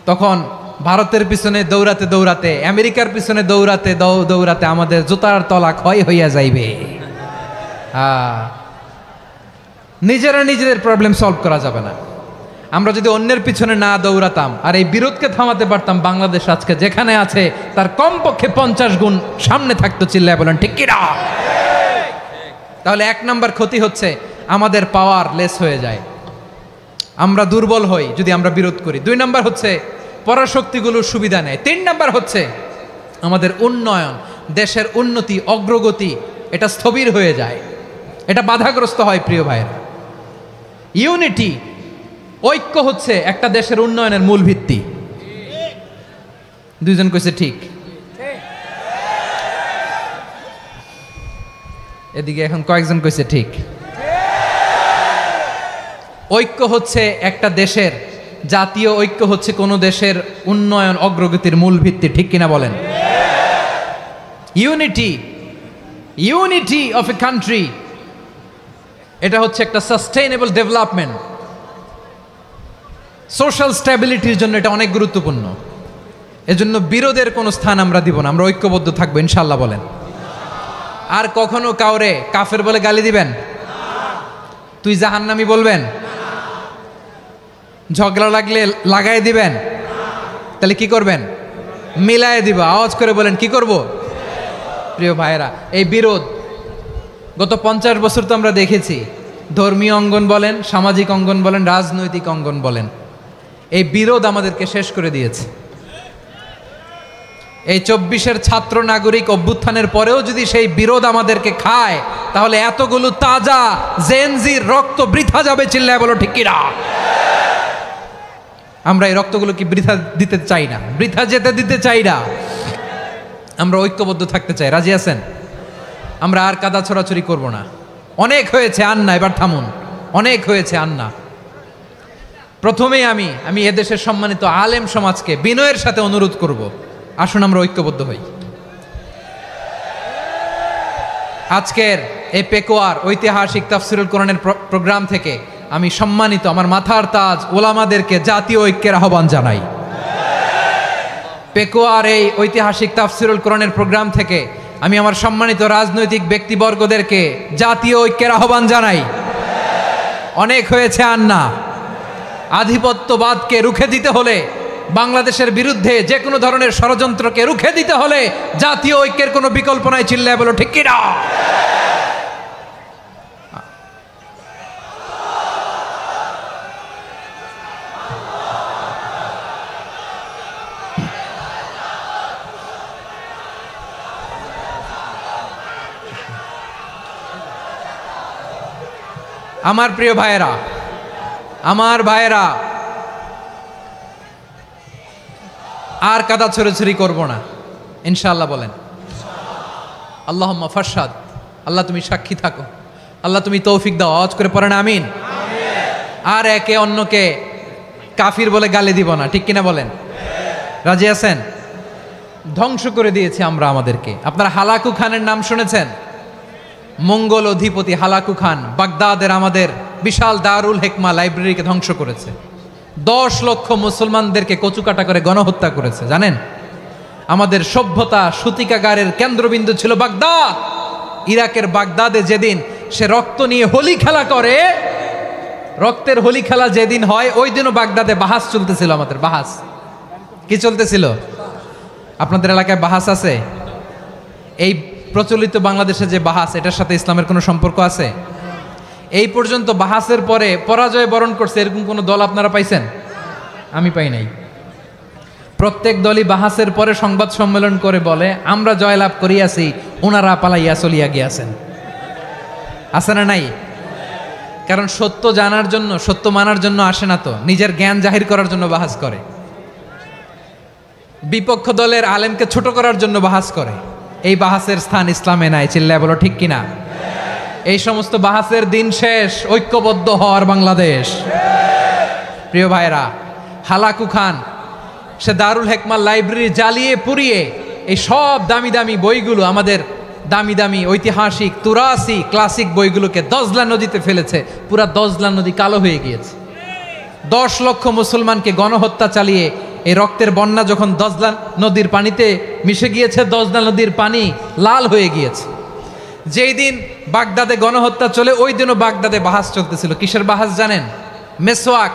তখন ভারতের পিছনে দৌড়াতে, আমেরিকার পিছনে দৌড়াতে আমাদের জুতার তলা ক্ষয় হইয়া যাইবে। নিজেদের প্রবলেম সলভ করা যাবে না। আমরা যদি অন্যের পিছনে না দৌড়াতাম আর এই বিরোধকে থামাতে পারতাম, বাংলাদেশ আজকে যেখানে আছে তার কমপক্ষে 50 গুণ সামনে থাকতো। চিল্লায় বলেন ঠিক কিনা? তাহলে 1 নম্বর ক্ষতি হচ্ছে আমাদের পাওয়ার লেস হয়ে যায়, আমরা দুর্বল হই যদি আমরা বিরোধ করি। 2 নম্বর হচ্ছে পরাশক্তিগুলোর সুবিধা নেয়। 3 নম্বর হচ্ছে আমাদের উন্নয়ন, দেশের উন্নতি, অগ্রগতি এটা স্থবির হয়ে যায়, এটা বাধাগ্রস্ত হয়। প্রিয় ভাইয়েরা, ইউনিটি, ঐক্য হচ্ছে একটা দেশের উন্নয়নের মূল ভিত্তি। দুইজন কইছে ঠিক। এদিকে এখন কয়েকজন কইছে ঠিক। ঐক্য হচ্ছে একটা দেশের, জাতীয় ঐক্য হচ্ছে কোনো দেশের উন্নয়ন অগ্রগতির মূল ভিত্তি, ঠিক কিনা বলেন? ইউনিটি অফ এ কান্ট্রি, এটা হচ্ছে একটা সাস্টেইনেবল ডেভেলপমেন্ট, সোশ্যাল স্ট্যাবিলিটির জন্য এটা অনেক গুরুত্বপূর্ণ। এজন্য বিরোধের কোনো স্থান আমরা দিব না, আমরা ঐক্যবদ্ধ থাকবো ইনশাআল্লাহ বলেন। আর কখনো কাউরে কাফের বলে গালি দিবেন? তুই জাহান্নামী বলবেন? ঝগড়া লাগলে লাগাই দিবেন? তাহলে কি করবেন? মিলায় দিব। আওয়াজ করে বলেন, কি করব? প্রিয় ভাইয়েরা, এই বিরোধ গত 50 বছর তো আমরা দেখেছি। ধর্মীয় অঙ্গন বলেন, সামাজিক অঙ্গন বলেন, রাজনৈতিক অঙ্গন বলেন, এই বিরোধ আমাদেরকে শেষ করে দিয়েছে। এই 24-এর ছাত্র নাগরিক অভ্যুত্থানের পরেও যদি সেই বিরোধ আমাদেরকে খায়, তাহলে এতগুলো তাজা জেনজির রক্ত বৃথা যাবে। চিল্লায় বলো ঠিক কিনা? আমরা এই রক্তগুলো কি বৃথা দিতে চাই না, বৃথা যেতে দিতে চাই না। আমরা ঐক্যবদ্ধ থাকতে চাই। রাজি আছেন? আমরা আর কাদা ছড়াছড়ি করব না। অনেক হয়েছে, আন্না, এবার থামুন। অনেক হয়েছে, আন্না। প্রথমেই আমি এদেশের সম্মানিত আলেম সমাজকে বিনয়ের সাথে অনুরোধ করব, আসুন আমরা ঐক্যবদ্ধ হই। আজকের এই পেকুয়ার ঐতিহাসিক তাফসিরুল কোরআনের প্রোগ্রাম থেকে আমি সম্মানিত আমার মাথার তাজ ওলামাদেরকে জাতীয় ঐক্যের আহ্বান জানাই। পেকুয়ার এই ঐতিহাসিক তাফসিরুল কোরআনের প্রোগ্রাম থেকে আমি আমার সম্মানিত রাজনৈতিক ব্যক্তিবর্গদেরকে জাতীয় ঐক্যের আহ্বান জানাই। অনেক হয়েছে, আন্না। আধিপত্যবাদকে রুখে দিতে হলে, বাংলাদেশের বিরুদ্ধে যে কোনো ধরনের ষড়যন্ত্রকে রুখে দিতে হলে জাতীয় ঐক্যের কোনো বিকল্প নাই। চিল্লায় বলো ঠিক কিনা? আমার প্রিয় ভাইয়েরা, আমার ভাইয়েরা, আর কাদা ছড়াছড়ি করব না ইনশাআল্লাহ বলেন। আল্লাহুম্মা ফারশাদ। আল্লাহ তুমি সাক্ষী থাকো, আল্লাহ তুমি তৌফিক দাও। আওয়াজ করে পড়েন আমিন। আর একে অন্যকে কাফির বলে গালি দিব না, ঠিক কিনা বলেন? রাজি আছেন? ধ্বংস করে দিয়েছি আমরা আমাদেরকে। আপনারা হালাকু খানের নাম শুনেছেন? মঙ্গল অধিপতি হালাকু খান বাগদাদের আমাদের বিশাল দারুল হিকমা লাইব্রেরিকে ধ্বংস করেছে। 10 লক্ষ মুসলমানদেরকে কচুকাটা করে গণহত্যা করেছে। জানেন, আমাদের সভ্যতা সূতিকাগারের কেন্দ্রবিন্দু ছিল বাগদাদ। ইরাকের বাগদাদে যেদিন সে রক্ত নিয়ে হোলি খেলা করে, রক্তের হোলি খেলা যেদিন হয়, ওই দিনও বাগদাদে বাহাস চলতেছিল। আমাদের বাহাস কি চলতেছিল? আপনাদের এলাকায় বাহাস আছে? এই প্রচলিত বাংলাদেশে যে বাহাস, এটার সাথে ইসলামের কোনো সম্পর্ক আছে? এই পর্যন্ত বাহাসের পরে পরাজয় বরণ করছে এরকম কোনো দল আপনারা পাইছেন? আমি পাই নাই। প্রত্যেক দলই বাহাসের পরে সংবাদ সম্মেলন করে বলে, আমরা জয়লাভ করিয়াছি, ওনারা পালাইয়া চলিয়া গিয়াছেন। আছে না নাই? কারণ সত্য জানার জন্য, সত্য মানার জন্য আসে না তো, নিজের জ্ঞান জাহির করার জন্য বাহাস করে। বিপক্ষ দলের আলেমকে ছোট করার জন্য বাহাস করে। এই বাহাসের স্থান ইসলামে নাই। চিল্লায় বলো ঠিক কিনা? এই সমস্ত বাহাসের দিন শেষ। ঐক্যবদ্ধ হওয়ার বাংলাদেশ। প্রিয় ভাইরা, হালাকু খান সে দারুল হিকমা লাইব্রেরি জ্বালিয়ে পুড়িয়ে এই সব দামি দামি বইগুলো, আমাদের দামি দামি ঐতিহাসিক তুরাসি ক্লাসিক বইগুলোকে দজলা নদীতে ফেলেছে। পুরা দজলা নদী কালো হয়ে গিয়েছে। 10 লক্ষ মুসলমানকে গণহত্যা চালিয়ে এই রক্তের বন্যা যখন দজলা নদীর পানিতে মিশে গিয়েছে, দজলা নদীর পানি লাল হয়ে গিয়েছে। যেই দিন বাগদাদে গণহত্যা চলে, ওই দিনও বাগদাদে বাহাস চলতেছিল। কিসের বাহাস জানেন? মেসওয়াক,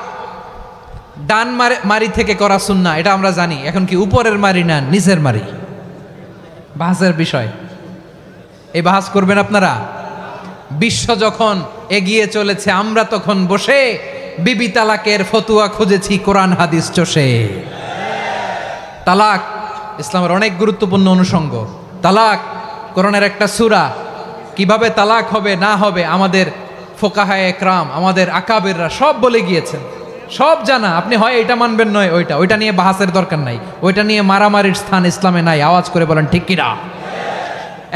ডান মারি থেকে করা সুন্নাহ, এটা আমরা জানি। এখন কি উপরের মারি না নিচের মারি? বাহাসের বিষয়। এই বাহাস করবেন আপনারা? বিশ্ব যখন এগিয়ে চলেছে, আমরা তখন বসে বিবি তালাকের ফতুয়া খুঁজেছি কোরআন হাদিস চষে। তালাক ইসলামের অনেক গুরুত্বপূর্ণ অনুষঙ্গ। তালাক কোরআনের একটা সূরা। কিভাবে তালাক হবে না হবে আমাদের ফোকাহায়ে একরাম, আমাদের আকাবেররা সব বলে গিয়েছেন, সব জানা। আপনি হয় এটা মানবেন নয় ওইটা নিয়ে বাহাসের দরকার নাই, ওইটা নিয়ে মারামারির স্থান ইসলামে নাই। আওয়াজ করে বলেন ঠিক কিনা?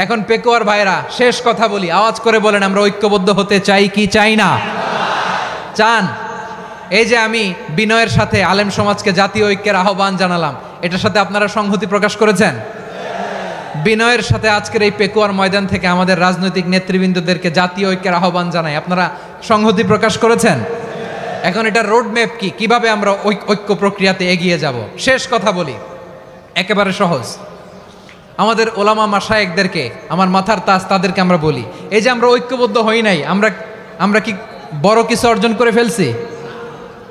এখন পেকুয়ার ভাইরা শেষ কথা বলি, আওয়াজ করে বলেন আমরা ঐক্যবদ্ধ হতে চাই কি চাই না? চান? এই যে আমি বিনয়ের সাথে আলেম সমাজকে জাতীয় ঐক্যের আহ্বান জানালাম, এটার সাথে আপনারা সংহতি প্রকাশ করেছেন? বিনয়ের সাথে আজকের এই পেকুয়ার ময়দান থেকে আমাদের রাজনৈতিক নেতৃবৃন্দদেরকে জাতীয় ঐক্যের আহ্বান জানাই, আপনারা সংহতি প্রকাশ করেছেন? এখন এটা রোড ম্যাপ কি, কিভাবে আমরা ঐক্য প্রক্রিয়াতে এগিয়ে যাব? শেষ কথা বলি, একেবারে সহজ। আমাদের ওলামা মাশায়েখদেরকে, আমার মাথার তাজ, তাদেরকে আমরা বলি, এই যে আমরা ঐক্যবদ্ধ হই নাই, আমরা কি বড় কিছু অর্জন করে ফেলছি?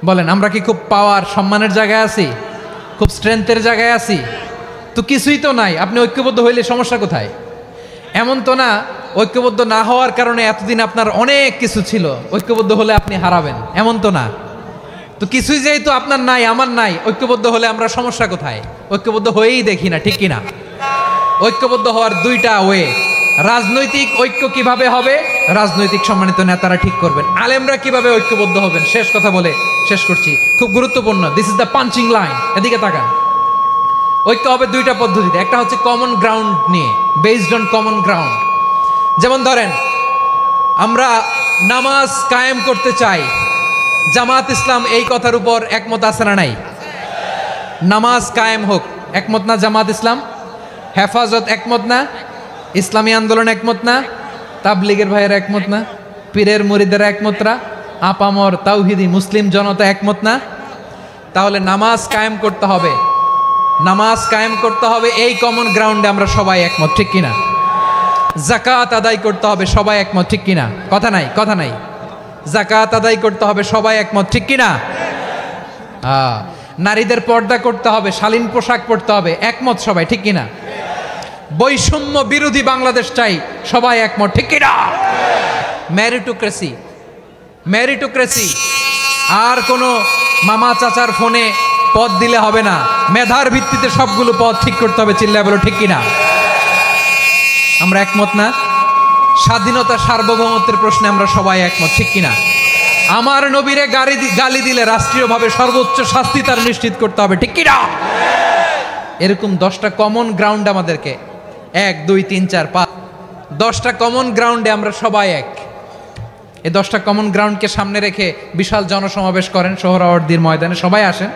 বলেন, আমরা কি খুব পাওয়ার সম্মানের জায়গায় আছি? খুব স্ট্রেংথের জায়গায় আছি? তো কিছুই তো নাই। আপনি ঐক্যবদ্ধ হইলে সমস্যা কোথায়? এমন তো না ঐক্যবদ্ধ না হওয়ার কারণে এতদিন আপনার অনেক কিছু ছিল, ঐক্যবদ্ধ হলে আপনি হারাবেন, এমন তো না। তো কিছুই যেহেতু আপনার নাই, আমার নাই, ঐক্যবদ্ধ হলে আমরা সমস্যা কোথায়? ঐক্যবদ্ধ হয়েই দেখি না, ঠিক কিনা? ঐক্যবদ্ধ হওয়ার দুইটা ওয়ে। রাজনৈতিক ঐক্য কিভাবে হবে? রাজনৈতিক সম্মানিত নেতারা ঠিক করবেন। আলেমরা কিভাবে ঐক্যবদ্ধ হবেন? শেষ কথা বলে শেষ করছি, খুব গুরুত্বপূর্ণ। This is the punching line, এদিকে তাকান। ঐক্য হবে দুইটা পদ্ধতিতে। একটা হচ্ছে কমন গ্রাউন্ড নিয়ে, বেসড অন কমন গ্রাউন্ড। যেমন ধরেন, আমরা নামাজ কায়েম করতে চাই, জামাত ইসলাম এই কথার উপর একমত আছে না নাই? নামাজ কায়েম হোক, একমত না জামাত ইসলাম? হেফাজত একমত না? ইসলামী আন্দোলন একমত না? তাবলিগের ভাইয়েরা একমত না? পীরের মুরিদেরা একমত না? আপামর তাওহিদি মুসলিম জনতা একমত না? তাহলে নামাজ কায়েম করতে হবে, নামাজ কায়েম করতে হবে এই কমন গ্রাউন্ডে আমরা সবাই একমত, ঠিক কিনা? যাকাত আদায় করতে হবে, সবাই একমত, ঠিক কিনা? কথা নাই, কথা নাই। যাকাত আদায় করতে হবে, সবাই একমত, ঠিক কিনা? নারীদের পর্দা করতে হবে, শালীন পোশাক পরতে হবে, একমত সবাই, ঠিক কিনা? বৈষম্য বিরোধী বাংলাদেশ চাই, সবাই একমত, ঠিক কিনা? মেরিটোক্রেসি, মেরিটোক্রেসি, আর কোনো মামা চাচার ফোনে পদ দিলে হবে না, মেধার ভিত্তিতে সবগুলো পদ ঠিক করতে হবে, চিল্লায় বলো ঠিক কিনা? আমরা একমত না? স্বাধীনতা সার্বভৌমত্বের প্রশ্নে আমরা সবাই একমত, ঠিক কিনা? আমার নবীরে গালি দিলে রাষ্ট্রীয়ভাবে সর্বোচ্চ শাস্তি তার নিশ্চিত করতে হবে, ঠিক কিনা? এরকম 10টা কমন গ্রাউন্ড আমাদেরকে, 1 2 3 4 5, 10টা কমন গ্রাউন্ডে আমরা সবাই এক। এই 10টা কমন গ্রাউন্ডকে সামনে রেখে বিশাল জনসমাবেশ করেন সোহরাওয়ার্দীর ময়দানে, সবাই আসেন।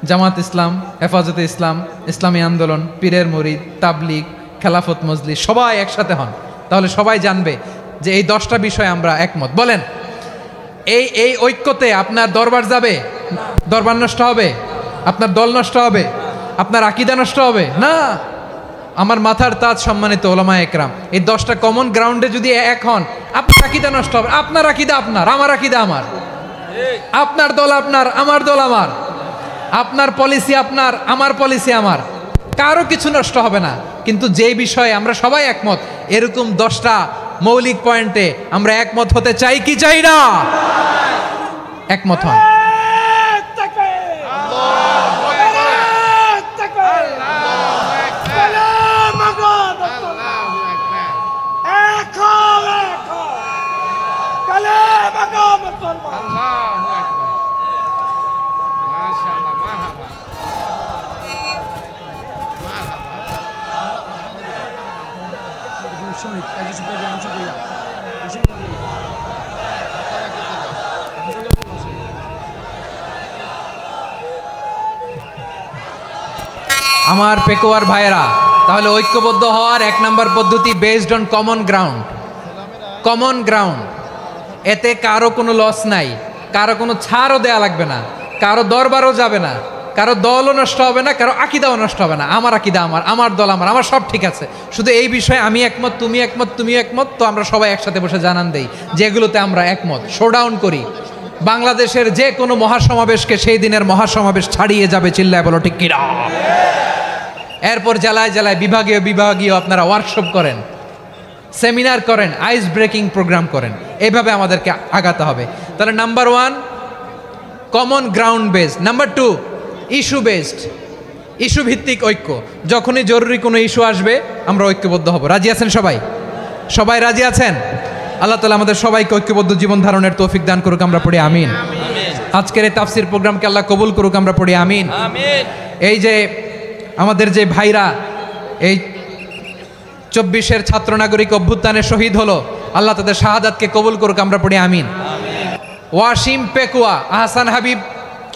জামাত ইসলাম, হেফাজতে ইসলাম, ইসলামী আন্দোলন, পীরের মুরিদ, তাবলিগ, খেলাফত মজলিস, সবাই একসাথে হন। তাহলে সবাই জানবে যে এই 10টা বিষয়ে আমরা একমত। বলেন, এই ঐক্যতে আপনার দরবার যাবে? দরবার নষ্ট হবে? আপনার দল নষ্ট হবে? আপনার আকীদা নষ্ট হবে না? আমার মাথার তাজ সম্মানিত ওলামায়ে একরাম, এই 10টা কমন গ্রাউন্ডে যদি এক হন, আপনার আকীদা নষ্ট হবে? আপনার আকীদা আপনার, আমার আকীদা আমার, আপনার দল আপনার, আমার দল আমার, আপনার পলিসি আপনার, আমার পলিসি আমার, কারো কিছু নষ্ট হবে না। কিন্তু যে বিষয়ে আমরা সবাই একমত, এরকম 10টা মৌলিক পয়েন্টে আমরা একমত হতে চাই কি চাই না? একমত হন। আমার পেকুয়ার ভাইয়েরা, তাহলে ঐক্যবদ্ধ হওয়ার 1 নম্বর পদ্ধতি based on common ground. Common ground, এতে কারো কোনো লস নাই, কারো কোনো ছাড়ও দেয়া লাগবে না, কারো দরবারও যাবে না, কারো দলও নষ্ট হবে না, কারো আকীদাও নষ্ট হবে না। আমার আকীদা আমার, আমার দল আমার, আমার সব ঠিক আছে। শুধু এই বিষয়ে আমি একমত, তুমি একমত, তুমি একমত, তো আমরা সবাই একসাথে বসে জানান দেই যেগুলোতে আমরা একমত, শোডাউন করি। বাংলাদেশের যে কোনো মহাসমাবেশকে সেই দিনের মহাসমাবেশ ছাড়িয়ে যাবে, চিল্লায় বলো ঠিক কিনা? এরপর জেলায় জেলায় বিভাগীয় আপনারা ওয়ার্কশপ করেন, সেমিনার করেন, আইস ব্রেকিং প্রোগ্রাম করেন। এইভাবে আমাদেরকে আগাতে হবে। তাহলে number 1 common ground based. Number 2 issue based, issue ভিত্তিক ঐক্য। যখনই জরুরি কোনো ইস্যু আসবে আমরা ঐক্যবদ্ধ হব। রাজি আছেন সবাই? সবাই রাজি আছেন? আল্লাহ তাআলা আমাদের সবাইকে ঐক্যবদ্ধ জীবন ধারণের তৌফিক দান করুক, আমরা পড়ি আমিন। আজকের এই তাফসির প্রোগ্রামকে আল্লাহ কবুল করুক, আমরা পড়ি আমিন। এই যে আমাদের যে ভাইরা এই 24-এর ছাত্র নাগরিক অভ্যুত্থানে শহীদ হলো, আল্লাহ তাদের শাহাদাতকে কবুল করুক, আমরা পড়ি আমিন। ওয়াসিম পেকুয়া, আহসান হাবিব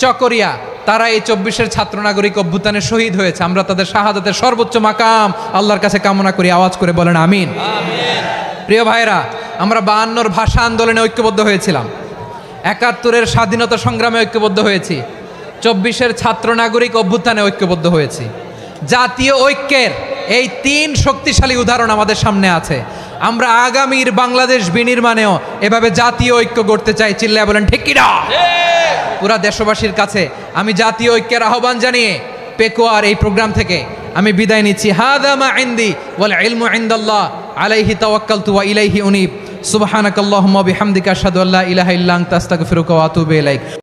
চকরিয়া, তারা এই 24-এর ছাত্র নাগরিক অভ্যুত্থানে শহীদ হয়েছে। আমরা তাদের শাহাদাতের সর্বোচ্চ মাকাম আল্লাহর কাছে কামনা করি, আওয়াজ করে বলেন আমিন। প্রিয় ভাইরা, আমরা 52-র ভাষা আন্দোলনে ঐক্যবদ্ধ হয়েছিলাম, 71-এর স্বাধীনতা সংগ্রামে ঐক্যবদ্ধ হয়েছি, 24-এর ছাত্র নাগরিক অভ্যুত্থানে ঐক্যবদ্ধ হয়েছি। জাতীয় ঐক্যের এই 3 শক্তিশালী উদাহরণ আমাদের সামনে আছে। আমরা আগামীর বাংলাদেশ বিনির্মাণেও এভাবে জাতীয় ঐক্য গড়তে চাই। চিল্লায় বলেন ঠিক কিনা? পুরা দেশবাসীর কাছে আমি জাতীয় ঐক্যের আহ্বান জানিয়ে পেকুয়ার এই প্রোগ্রাম থেকে আমি বিদায় নিচ্ছি। হাদা মা ইনদি ওয়াল ইলমু ইনদাল্লাহ আলাইহি তাওয়াক্কালতু ওয়া ইলাইহি উনীব। সুবহানাকাল্লাহুম্মা বিহামদিকা আশহাদু আল্লা ইলাহা ইল্লা আনতা আস্তাগফিরুকা ওয়া আতুবু ইলাইক।